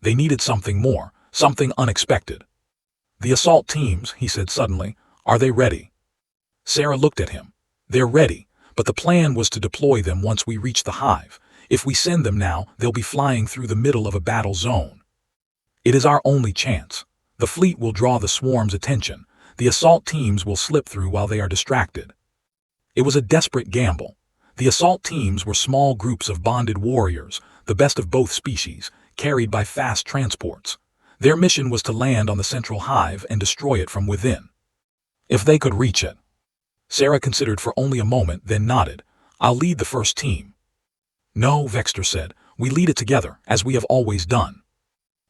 They needed something more, something unexpected. "The assault teams," he said suddenly, "are they ready?" Sarah looked at him. "They're ready, but the plan was to deploy them once we reach the hive. If we send them now, they'll be flying through the middle of a battle zone. It is our only chance. The fleet will draw the swarm's attention. The assault teams will slip through while they are distracted." It was a desperate gamble. The assault teams were small groups of bonded warriors, the best of both species, carried by fast transports. Their mission was to land on the central hive and destroy it from within. If they could reach it. Sarah considered for only a moment, then nodded. "I'll lead the first team." "No," Vexter said, "we lead it together, as we have always done."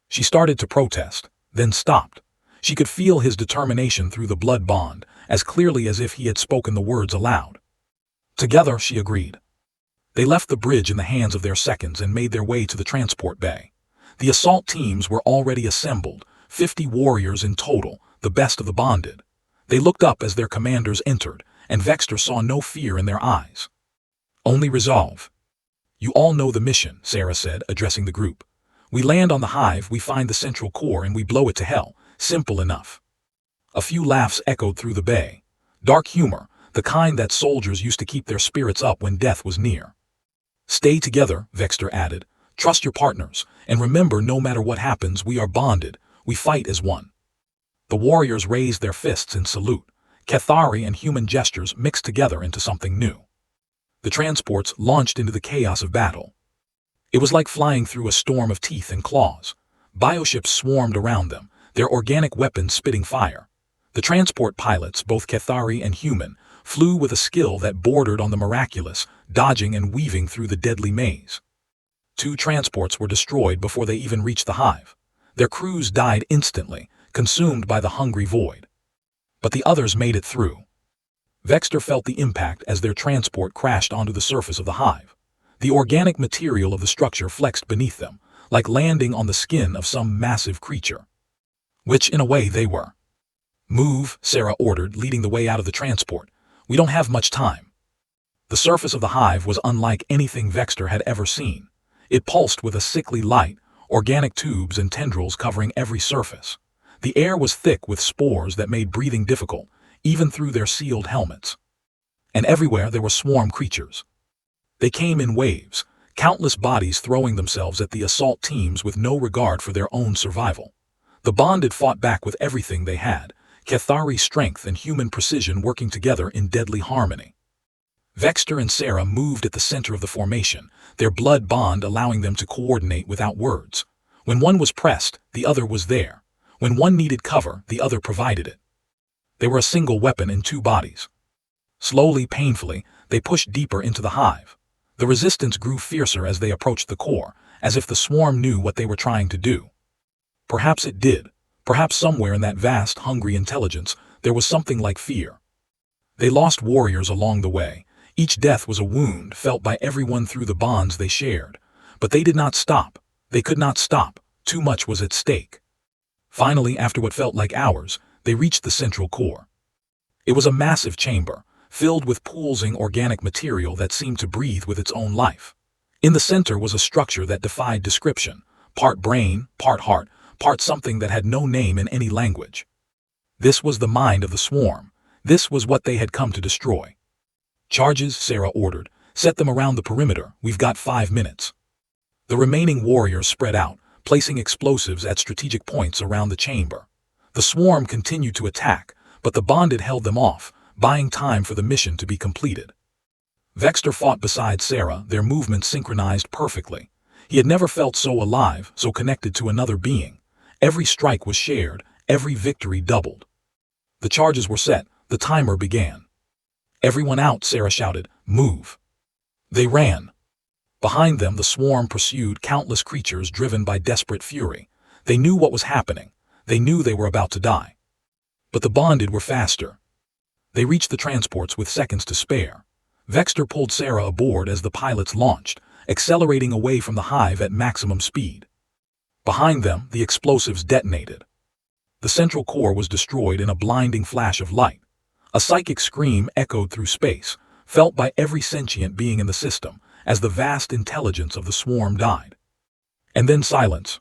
She started to protest, then stopped. She could feel his determination through the blood bond, as clearly as if he had spoken the words aloud. "Together," she agreed. They left the bridge in the hands of their seconds and made their way to the transport bay. The assault teams were already assembled, 50 warriors in total, the best of the bonded. They looked up as their commanders entered, and Vexter saw no fear in their eyes. "Only resolve." "You all know the mission," Sarah said, addressing the group. "We land on the hive, we find the central core, and we blow it to hell. Simple enough." A few laughs echoed through the bay. Dark humor, the kind that soldiers used to keep their spirits up when death was near. "Stay together," Vexter added. "Trust your partners, and remember, no matter what happens, we are bonded. We fight as one." The warriors raised their fists in salute. Cathari and human gestures mixed together into something new. The transports launched into the chaos of battle. It was like flying through a storm of teeth and claws. Bioships swarmed around them, their organic weapons spitting fire. The transport pilots, both Cathari and human, flew with a skill that bordered on the miraculous, dodging and weaving through the deadly maze. 2 transports were destroyed before they even reached the hive. Their crews died instantly, consumed by the hungry void. But the others made it through. Vexter felt the impact as their transport crashed onto the surface of the hive. The organic material of the structure flexed beneath them, like landing on the skin of some massive creature. Which, in a way, they were. "Move," Sarah ordered, leading the way out of the transport. "We don't have much time." The surface of the hive was unlike anything Vexter had ever seen. It pulsed with a sickly light, organic tubes and tendrils covering every surface. The air was thick with spores that made breathing difficult, even through their sealed helmets. And everywhere there were swarm creatures. They came in waves, countless bodies throwing themselves at the assault teams with no regard for their own survival. The bonded fought back with everything they had, Cathari strength and human precision working together in deadly harmony. Vexter and Sarah moved at the center of the formation, their blood bond allowing them to coordinate without words. When one was pressed, the other was there. When one needed cover, the other provided it. They were a single weapon in 2 bodies. Slowly, painfully, they pushed deeper into the hive. The resistance grew fiercer as they approached the core, as if the swarm knew what they were trying to do. Perhaps it did. Perhaps somewhere in that vast, hungry intelligence, there was something like fear. They lost warriors along the way. Each death was a wound felt by everyone through the bonds they shared. But they did not stop. They could not stop. Too much was at stake. Finally, after what felt like hours, they reached the central core. It was a massive chamber, filled with pulsing organic material that seemed to breathe with its own life. In the center was a structure that defied description, part brain, part heart, part something that had no name in any language. This was the mind of the swarm. This was what they had come to destroy. "Charges," Sarah ordered. "Set them around the perimeter. We've got 5 minutes." The remaining warriors spread out, placing explosives at strategic points around the chamber. The swarm continued to attack, but the bonded held them off, buying time for the mission to be completed. Vexter fought beside Sarah, their movements synchronized perfectly. He had never felt so alive, so connected to another being. Every strike was shared, every victory doubled. The charges were set, the timer began. "Everyone out," Sarah shouted. "Move." They ran. Behind them the swarm pursued countless creatures driven by desperate fury. They knew what was happening. They knew they were about to die. But the bonded were faster. They reached the transports with seconds to spare. Vexter pulled Sarah aboard as the pilots launched, accelerating away from the hive at maximum speed. Behind them, the explosives detonated. The central core was destroyed in a blinding flash of light. A psychic scream echoed through space, felt by every sentient being in the system, as the vast intelligence of the swarm died. And then silence.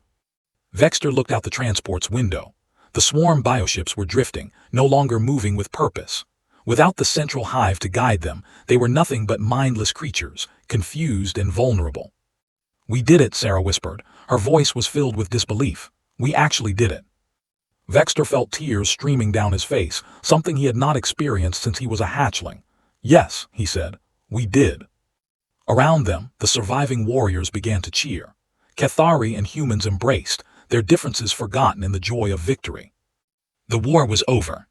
Vexter looked out the transport's window. The swarm bioships were drifting, no longer moving with purpose. Without the central hive to guide them, they were nothing but mindless creatures, confused and vulnerable. "We did it," Sarah whispered. Her voice was filled with disbelief. "We actually did it." Vexter felt tears streaming down his face, something he had not experienced since he was a hatchling. "Yes," he said, "we did." Around them, the surviving warriors began to cheer. Cathari and humans embraced, their differences forgotten in the joy of victory. The war was over.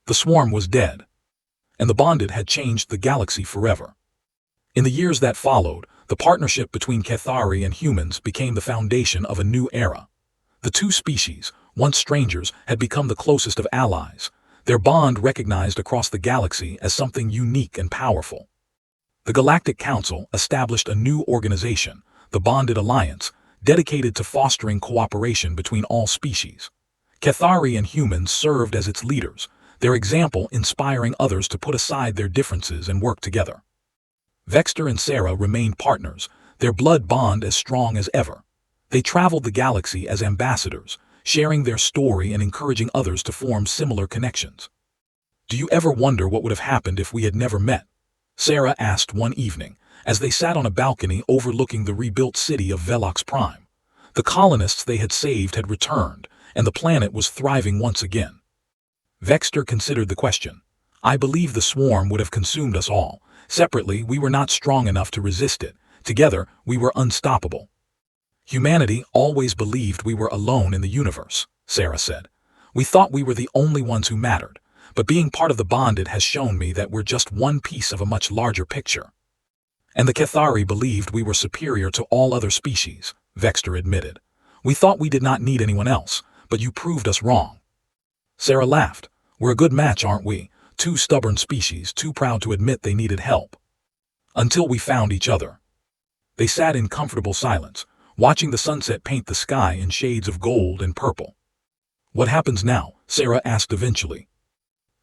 The swarm was dead. And the bonded had changed the galaxy forever. In the years that followed, the partnership between Cathari and humans became the foundation of a new era. The two species, once strangers, had become the closest of allies, their bond recognized across the galaxy as something unique and powerful. The Galactic Council established a new organization, the Bonded Alliance, dedicated to fostering cooperation between all species. Cathari and humans served as its leaders, their example inspiring others to put aside their differences and work together. Vexter and Sarah remained partners, their blood bond as strong as ever. They traveled the galaxy as ambassadors, sharing their story and encouraging others to form similar connections. "Do you ever wonder what would have happened if we had never met?" Sarah asked one evening, as they sat on a balcony overlooking the rebuilt city of Velox Prime. The colonists they had saved had returned, and the planet was thriving once again. Vexter considered the question. "I believe the swarm would have consumed us all. Separately, we were not strong enough to resist it. Together, we were unstoppable." "Humanity always believed we were alone in the universe," Sarah said. "We thought we were the only ones who mattered, but being part of the bonded has shown me that we're just one piece of a much larger picture." "And the Cathari believed we were superior to all other species," Vexter admitted. "We thought we did not need anyone else, but you proved us wrong." Sarah laughed. "We're a good match, aren't we? Two stubborn species, too proud to admit they needed help. Until we found each other." They sat in comfortable silence, watching the sunset paint the sky in shades of gold and purple. "What happens now?" Sarah asked eventually.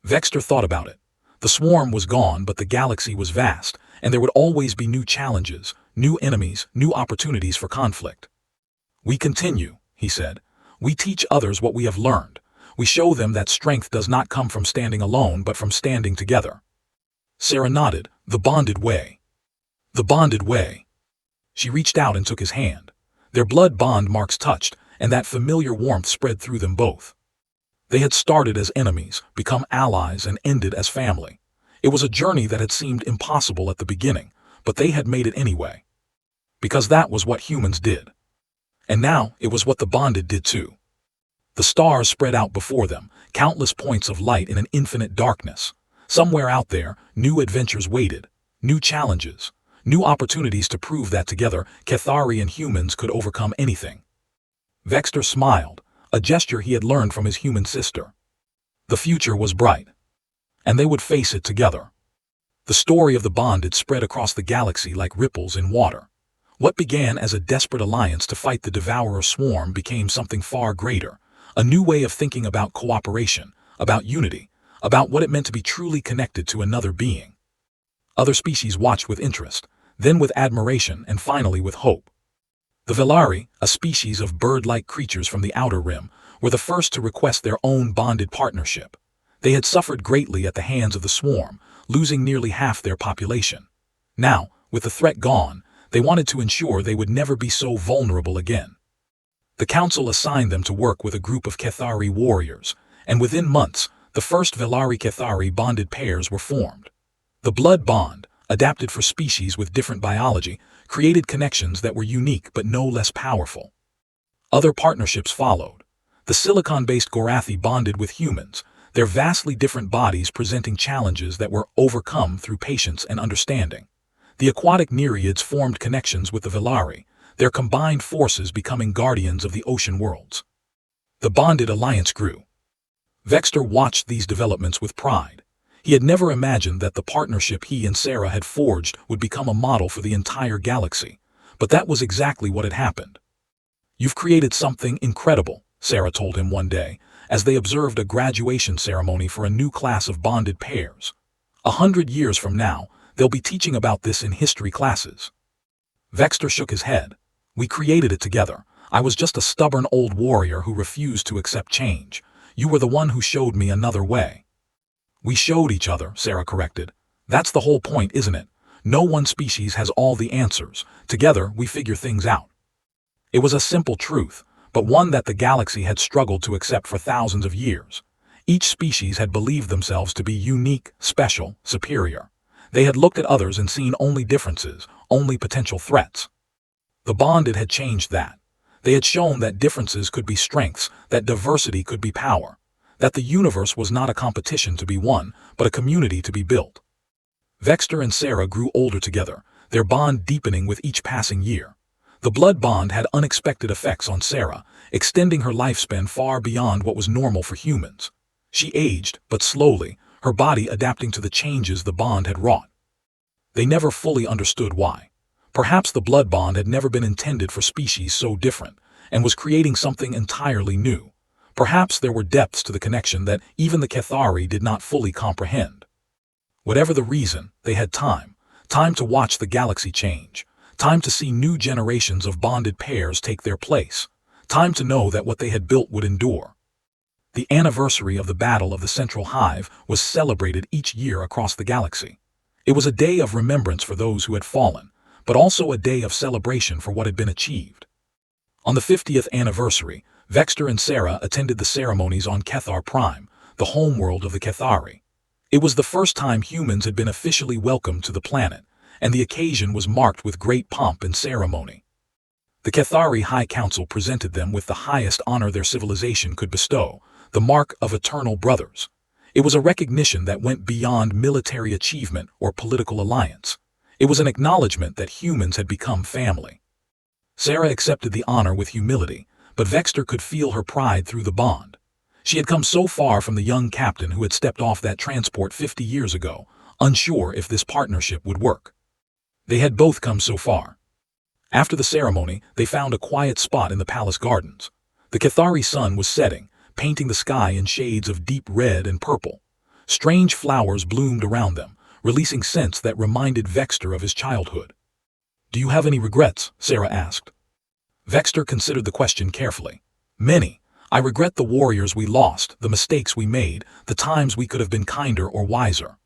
Vexter thought about it. The swarm was gone, but the galaxy was vast, and there would always be new challenges, new enemies, new opportunities for conflict. "We continue," he said. "We teach others what we have learned. We show them that strength does not come from standing alone but from standing together." Sarah nodded. "The bonded way." "The bonded way." She reached out and took his hand. Their blood bond marks touched, and that familiar warmth spread through them both. They had started as enemies, become allies, and ended as family. It was a journey that had seemed impossible at the beginning, but they had made it anyway. Because that was what humans did. And now, it was what the bonded did too. The stars spread out before them, countless points of light in an infinite darkness. Somewhere out there, new adventures waited, new challenges, new opportunities to prove that together, Cathari and humans could overcome anything. Vexter smiled, a gesture he had learned from his human sister. The future was bright. And they would face it together. The story of the bonded spread across the galaxy like ripples in water. What began as a desperate alliance to fight the devourer swarm became something far greater, a new way of thinking about cooperation, about unity, about what it meant to be truly connected to another being. Other species watched with interest, then with admiration, and finally with hope. The Velari, a species of bird-like creatures from the Outer Rim, were the first to request their own bonded partnership. They had suffered greatly at the hands of the swarm, losing nearly half their population. Now, with the threat gone, they wanted to ensure they would never be so vulnerable again. The council assigned them to work with a group of Cathari warriors, and within months, the first Velari-Cathari bonded pairs were formed. The blood bond, adapted for species with different biology, created connections that were unique but no less powerful. Other partnerships followed. The silicon-based Gorathi bonded with humans, their vastly different bodies presenting challenges that were overcome through patience and understanding. The aquatic Nereids formed connections with the Velari, their combined forces becoming guardians of the ocean worlds. The bonded alliance grew. Vexter watched these developments with pride. He had never imagined that the partnership he and Sarah had forged would become a model for the entire galaxy, but that was exactly what had happened. "You've created something incredible," Sarah told him one day, as they observed a graduation ceremony for a new class of bonded pairs. 100 years from now, they'll be teaching about this in history classes. Vexter shook his head. "We created it together. I was just a stubborn old warrior who refused to accept change. You were the one who showed me another way." "We showed each other," Sarah corrected. "That's the whole point, isn't it? No one species has all the answers. Together, we figure things out." It was a simple truth, but one that the galaxy had struggled to accept for thousands of years. Each species had believed themselves to be unique, special, superior. They had looked at others and seen only differences, only potential threats. The bonded had changed that. They had shown that differences could be strengths, that diversity could be power, that the universe was not a competition to be won, but a community to be built. Vexter and Sarah grew older together, their bond deepening with each passing year. The blood bond had unexpected effects on Sarah, extending her lifespan far beyond what was normal for humans. She aged, but slowly, her body adapting to the changes the bond had wrought. They never fully understood why. Perhaps the blood bond had never been intended for species so different, and was creating something entirely new. Perhaps there were depths to the connection that even the Cathari did not fully comprehend. Whatever the reason, they had time to watch the galaxy change, time to see new generations of bonded pairs take their place, time to know that what they had built would endure. The anniversary of the Battle of the Central Hive was celebrated each year across the galaxy. It was a day of remembrance for those who had fallen, but also a day of celebration for what had been achieved. On the 50th anniversary, Vexter and Sarah attended the ceremonies on Cathar Prime, the homeworld of the Cathari. It was the first time humans had been officially welcomed to the planet, and the occasion was marked with great pomp and ceremony. The Cathari High Council presented them with the highest honor their civilization could bestow, the mark of eternal brothers. It was a recognition that went beyond military achievement or political alliance. It was an acknowledgement that humans had become family. Sarah accepted the honor with humility, but Vexter could feel her pride through the bond. She had come so far from the young captain who had stepped off that transport 50 years ago, unsure if this partnership would work. They had both come so far. After the ceremony, they found a quiet spot in the palace gardens. The Cathari sun was setting, painting the sky in shades of deep red and purple. Strange flowers bloomed around them, releasing scents that reminded Vexter of his childhood. "Do you have any regrets?" Sarah asked. Vexter considered the question carefully. "Many. I regret the warriors we lost, the mistakes we made, the times we could have been kinder or wiser."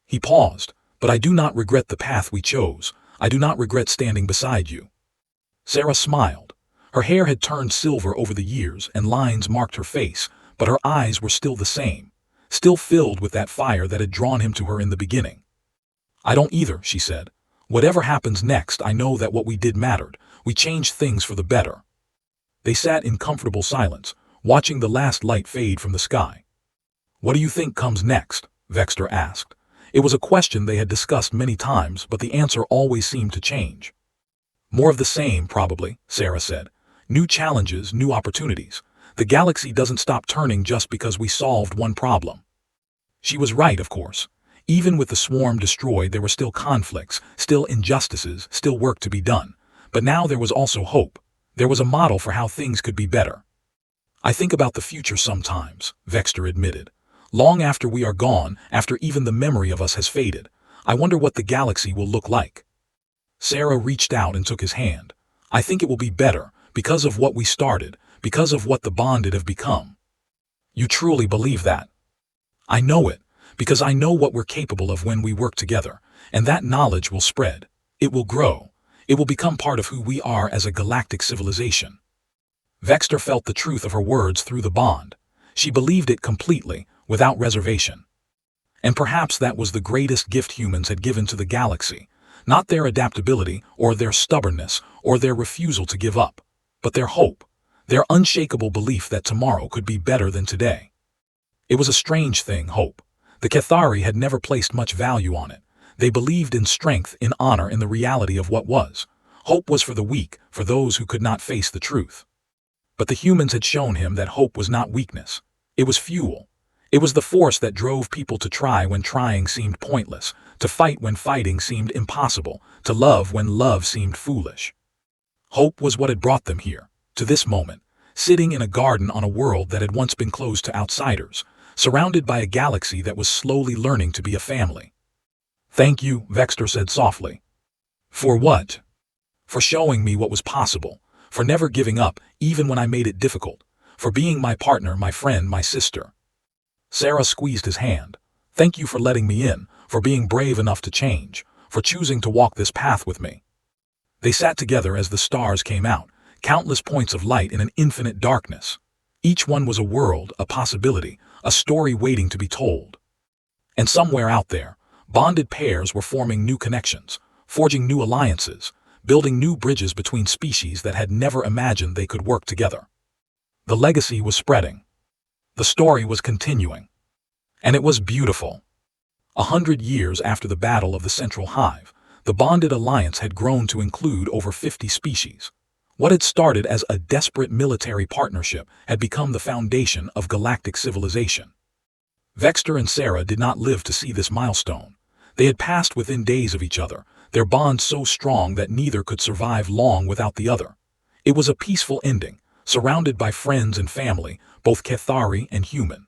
He paused. "But I do not regret the path we chose. I do not regret standing beside you." Sarah smiled. Her hair had turned silver over the years and lines marked her face, but her eyes were still the same, still filled with that fire that had drawn him to her in the beginning. "I don't either," she said. "Whatever happens next, I know that what we did mattered. We changed things for the better." They sat in comfortable silence, watching the last light fade from the sky. "What do you think comes next?" Vexter asked. It was a question they had discussed many times, but the answer always seemed to change. "More of the same, probably," Sarah said. "New challenges, new opportunities. The galaxy doesn't stop turning just because we solved one problem." She was right, of course. Even with the swarm destroyed, there were still conflicts, still injustices, still work to be done. But now there was also hope. There was a model for how things could be better. "I think about the future sometimes," Vexter admitted. Long after we are gone, after even the memory of us has faded, I wonder what the galaxy will look like. Sarah reached out and took his hand. I think it will be better, because of what we started, because of what the bonded have become. You truly believe that? I know it, because I know what we're capable of when we work together, and that knowledge will spread. It will grow. It will become part of who we are as a galactic civilization. Vexter felt the truth of her words through the bond. She believed it completely, without reservation. And perhaps that was the greatest gift humans had given to the galaxy, not their adaptability, or their stubbornness, or their refusal to give up, but their hope, their unshakable belief that tomorrow could be better than today. It was a strange thing, hope. The Cathari had never placed much value on it. They believed in strength, in honor, in the reality of what was. Hope was for the weak, for those who could not face the truth. But the humans had shown him that hope was not weakness. It was fuel. It was the force that drove people to try when trying seemed pointless, to fight when fighting seemed impossible, to love when love seemed foolish. Hope was what had brought them here, to this moment, sitting in a garden on a world that had once been closed to outsiders, surrounded by a galaxy that was slowly learning to be a family. Thank you, Vexter said softly. For what? For showing me what was possible, for never giving up, even when I made it difficult, for being my partner, my friend, my sister. Sarah squeezed his hand. Thank you for letting me in, for being brave enough to change, for choosing to walk this path with me. They sat together as the stars came out, countless points of light in an infinite darkness. Each one was a world, a possibility, a story waiting to be told. And somewhere out there, bonded pairs were forming new connections, forging new alliances, building new bridges between species that had never imagined they could work together. The legacy was spreading. The story was continuing. And it was beautiful. 100 years after the Battle of the Central Hive, the bonded alliance had grown to include over 50 species. What had started as a desperate military partnership had become the foundation of galactic civilization. Vexter and Sarah did not live to see this milestone. They had passed within days of each other, their bond so strong that neither could survive long without the other. It was a peaceful ending, surrounded by friends and family, both Cathari and human.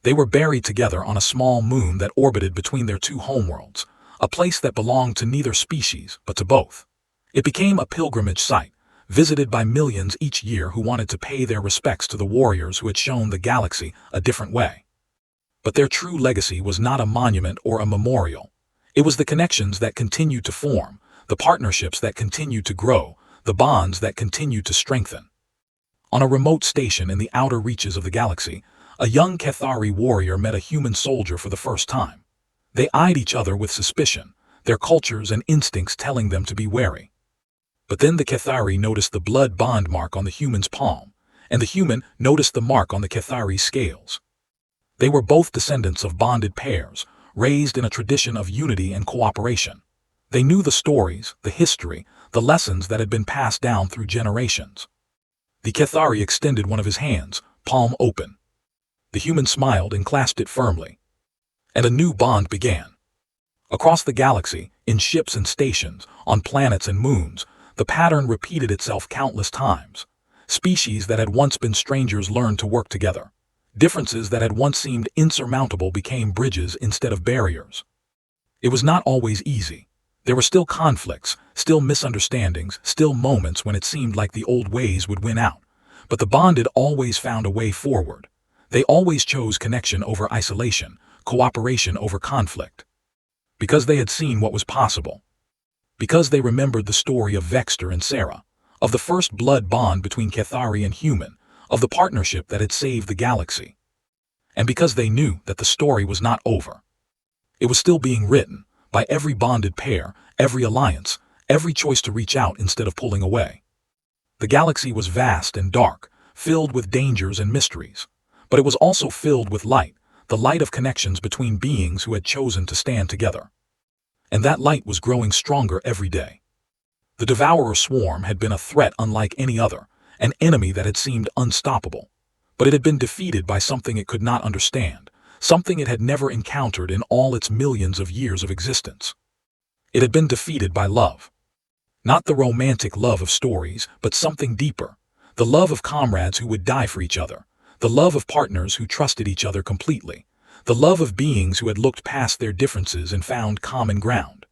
They were buried together on a small moon that orbited between their two homeworlds, a place that belonged to neither species but to both. It became a pilgrimage site, visited by millions each year who wanted to pay their respects to the warriors who had shown the galaxy a different way. But their true legacy was not a monument or a memorial. It was the connections that continued to form, the partnerships that continued to grow, the bonds that continued to strengthen. On a remote station in the outer reaches of the galaxy, a young Cathari warrior met a human soldier for the first time. They eyed each other with suspicion, their cultures and instincts telling them to be wary. But then the Cathari noticed the blood bond mark on the human's palm, and the human noticed the mark on the Cathari's scales. They were both descendants of bonded pairs, raised in a tradition of unity and cooperation. They knew the stories, the history, the lessons that had been passed down through generations. The Cathari extended one of his hands, palm open. The human smiled and clasped it firmly. And a new bond began. Across the galaxy, in ships and stations, on planets and moons, the pattern repeated itself countless times. Species that had once been strangers learned to work together. Differences that had once seemed insurmountable became bridges instead of barriers. It was not always easy. There were still conflicts, still misunderstandings, still moments when it seemed like the old ways would win out. But the bonded always found a way forward. They always chose connection over isolation, cooperation over conflict. Because they had seen what was possible. Because they remembered the story of Vexter and Sarah, of the first blood bond between Cathari and human, of the partnership that had saved the galaxy. And because they knew that the story was not over. It was still being written, by every bonded pair, every alliance, every choice to reach out instead of pulling away. The galaxy was vast and dark, filled with dangers and mysteries. But it was also filled with light, the light of connections between beings who had chosen to stand together. And that light was growing stronger every day. The Devourer swarm had been a threat unlike any other, an enemy that had seemed unstoppable. But it had been defeated by something it could not understand, something it had never encountered in all its millions of years of existence. It had been defeated by love. Not the romantic love of stories, but something deeper, the love of comrades who would die for each other, the love of partners who trusted each other completely, the love of beings who had looked past their differences and found common ground.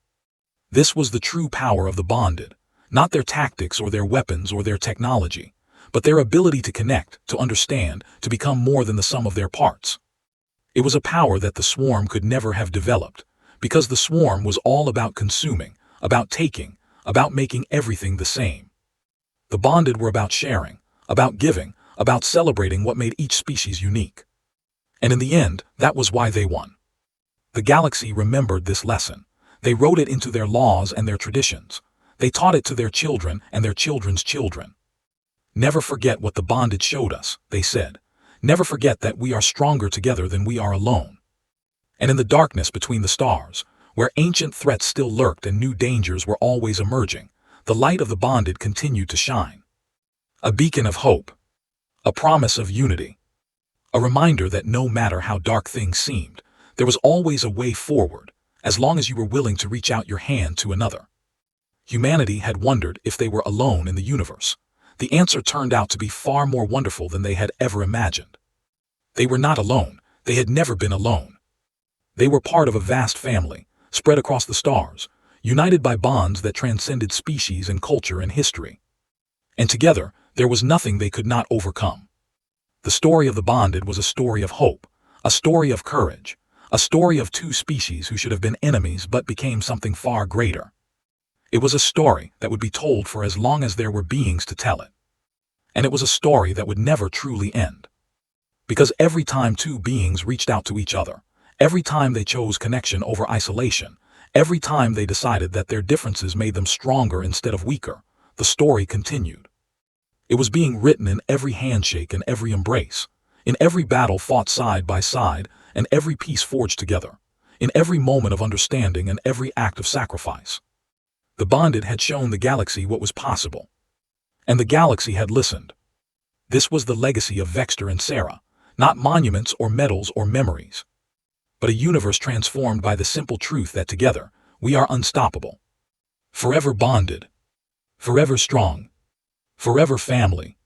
This was the true power of the bonded, not their tactics or their weapons or their technology, but their ability to connect, to understand, to become more than the sum of their parts. It was a power that the swarm could never have developed, because the swarm was all about consuming, about taking, about making everything the same. The bonded were about sharing, about giving, about celebrating what made each species unique. And in the end, that was why they won. The galaxy remembered this lesson. They wrote it into their laws and their traditions. They taught it to their children and their children's children. Never forget what the bonded showed us, they said. Never forget that we are stronger together than we are alone. And in the darkness between the stars, where ancient threats still lurked and new dangers were always emerging, the light of the bonded continued to shine. A beacon of hope. A promise of unity. A reminder that no matter how dark things seemed, there was always a way forward, as long as you were willing to reach out your hand to another. Humanity had wondered if they were alone in the universe. The answer turned out to be far more wonderful than they had ever imagined. They were not alone. They had never been alone. They were part of a vast family, spread across the stars, united by bonds that transcended species and culture and history. And together, there was nothing they could not overcome. The story of the bonded was a story of hope, a story of courage, a story of two species who should have been enemies but became something far greater. It was a story that would be told for as long as there were beings to tell it. And it was a story that would never truly end. Because every time two beings reached out to each other, every time they chose connection over isolation, every time they decided that their differences made them stronger instead of weaker, the story continued. It was being written in every handshake and every embrace, in every battle fought side by side and every peace forged together, in every moment of understanding and every act of sacrifice. The bonded had shown the galaxy what was possible. And the galaxy had listened. This was the legacy of Vexter and Sarah, not monuments or medals or memories, but a universe transformed by the simple truth that together, we are unstoppable. Forever bonded. Forever strong. Forever family.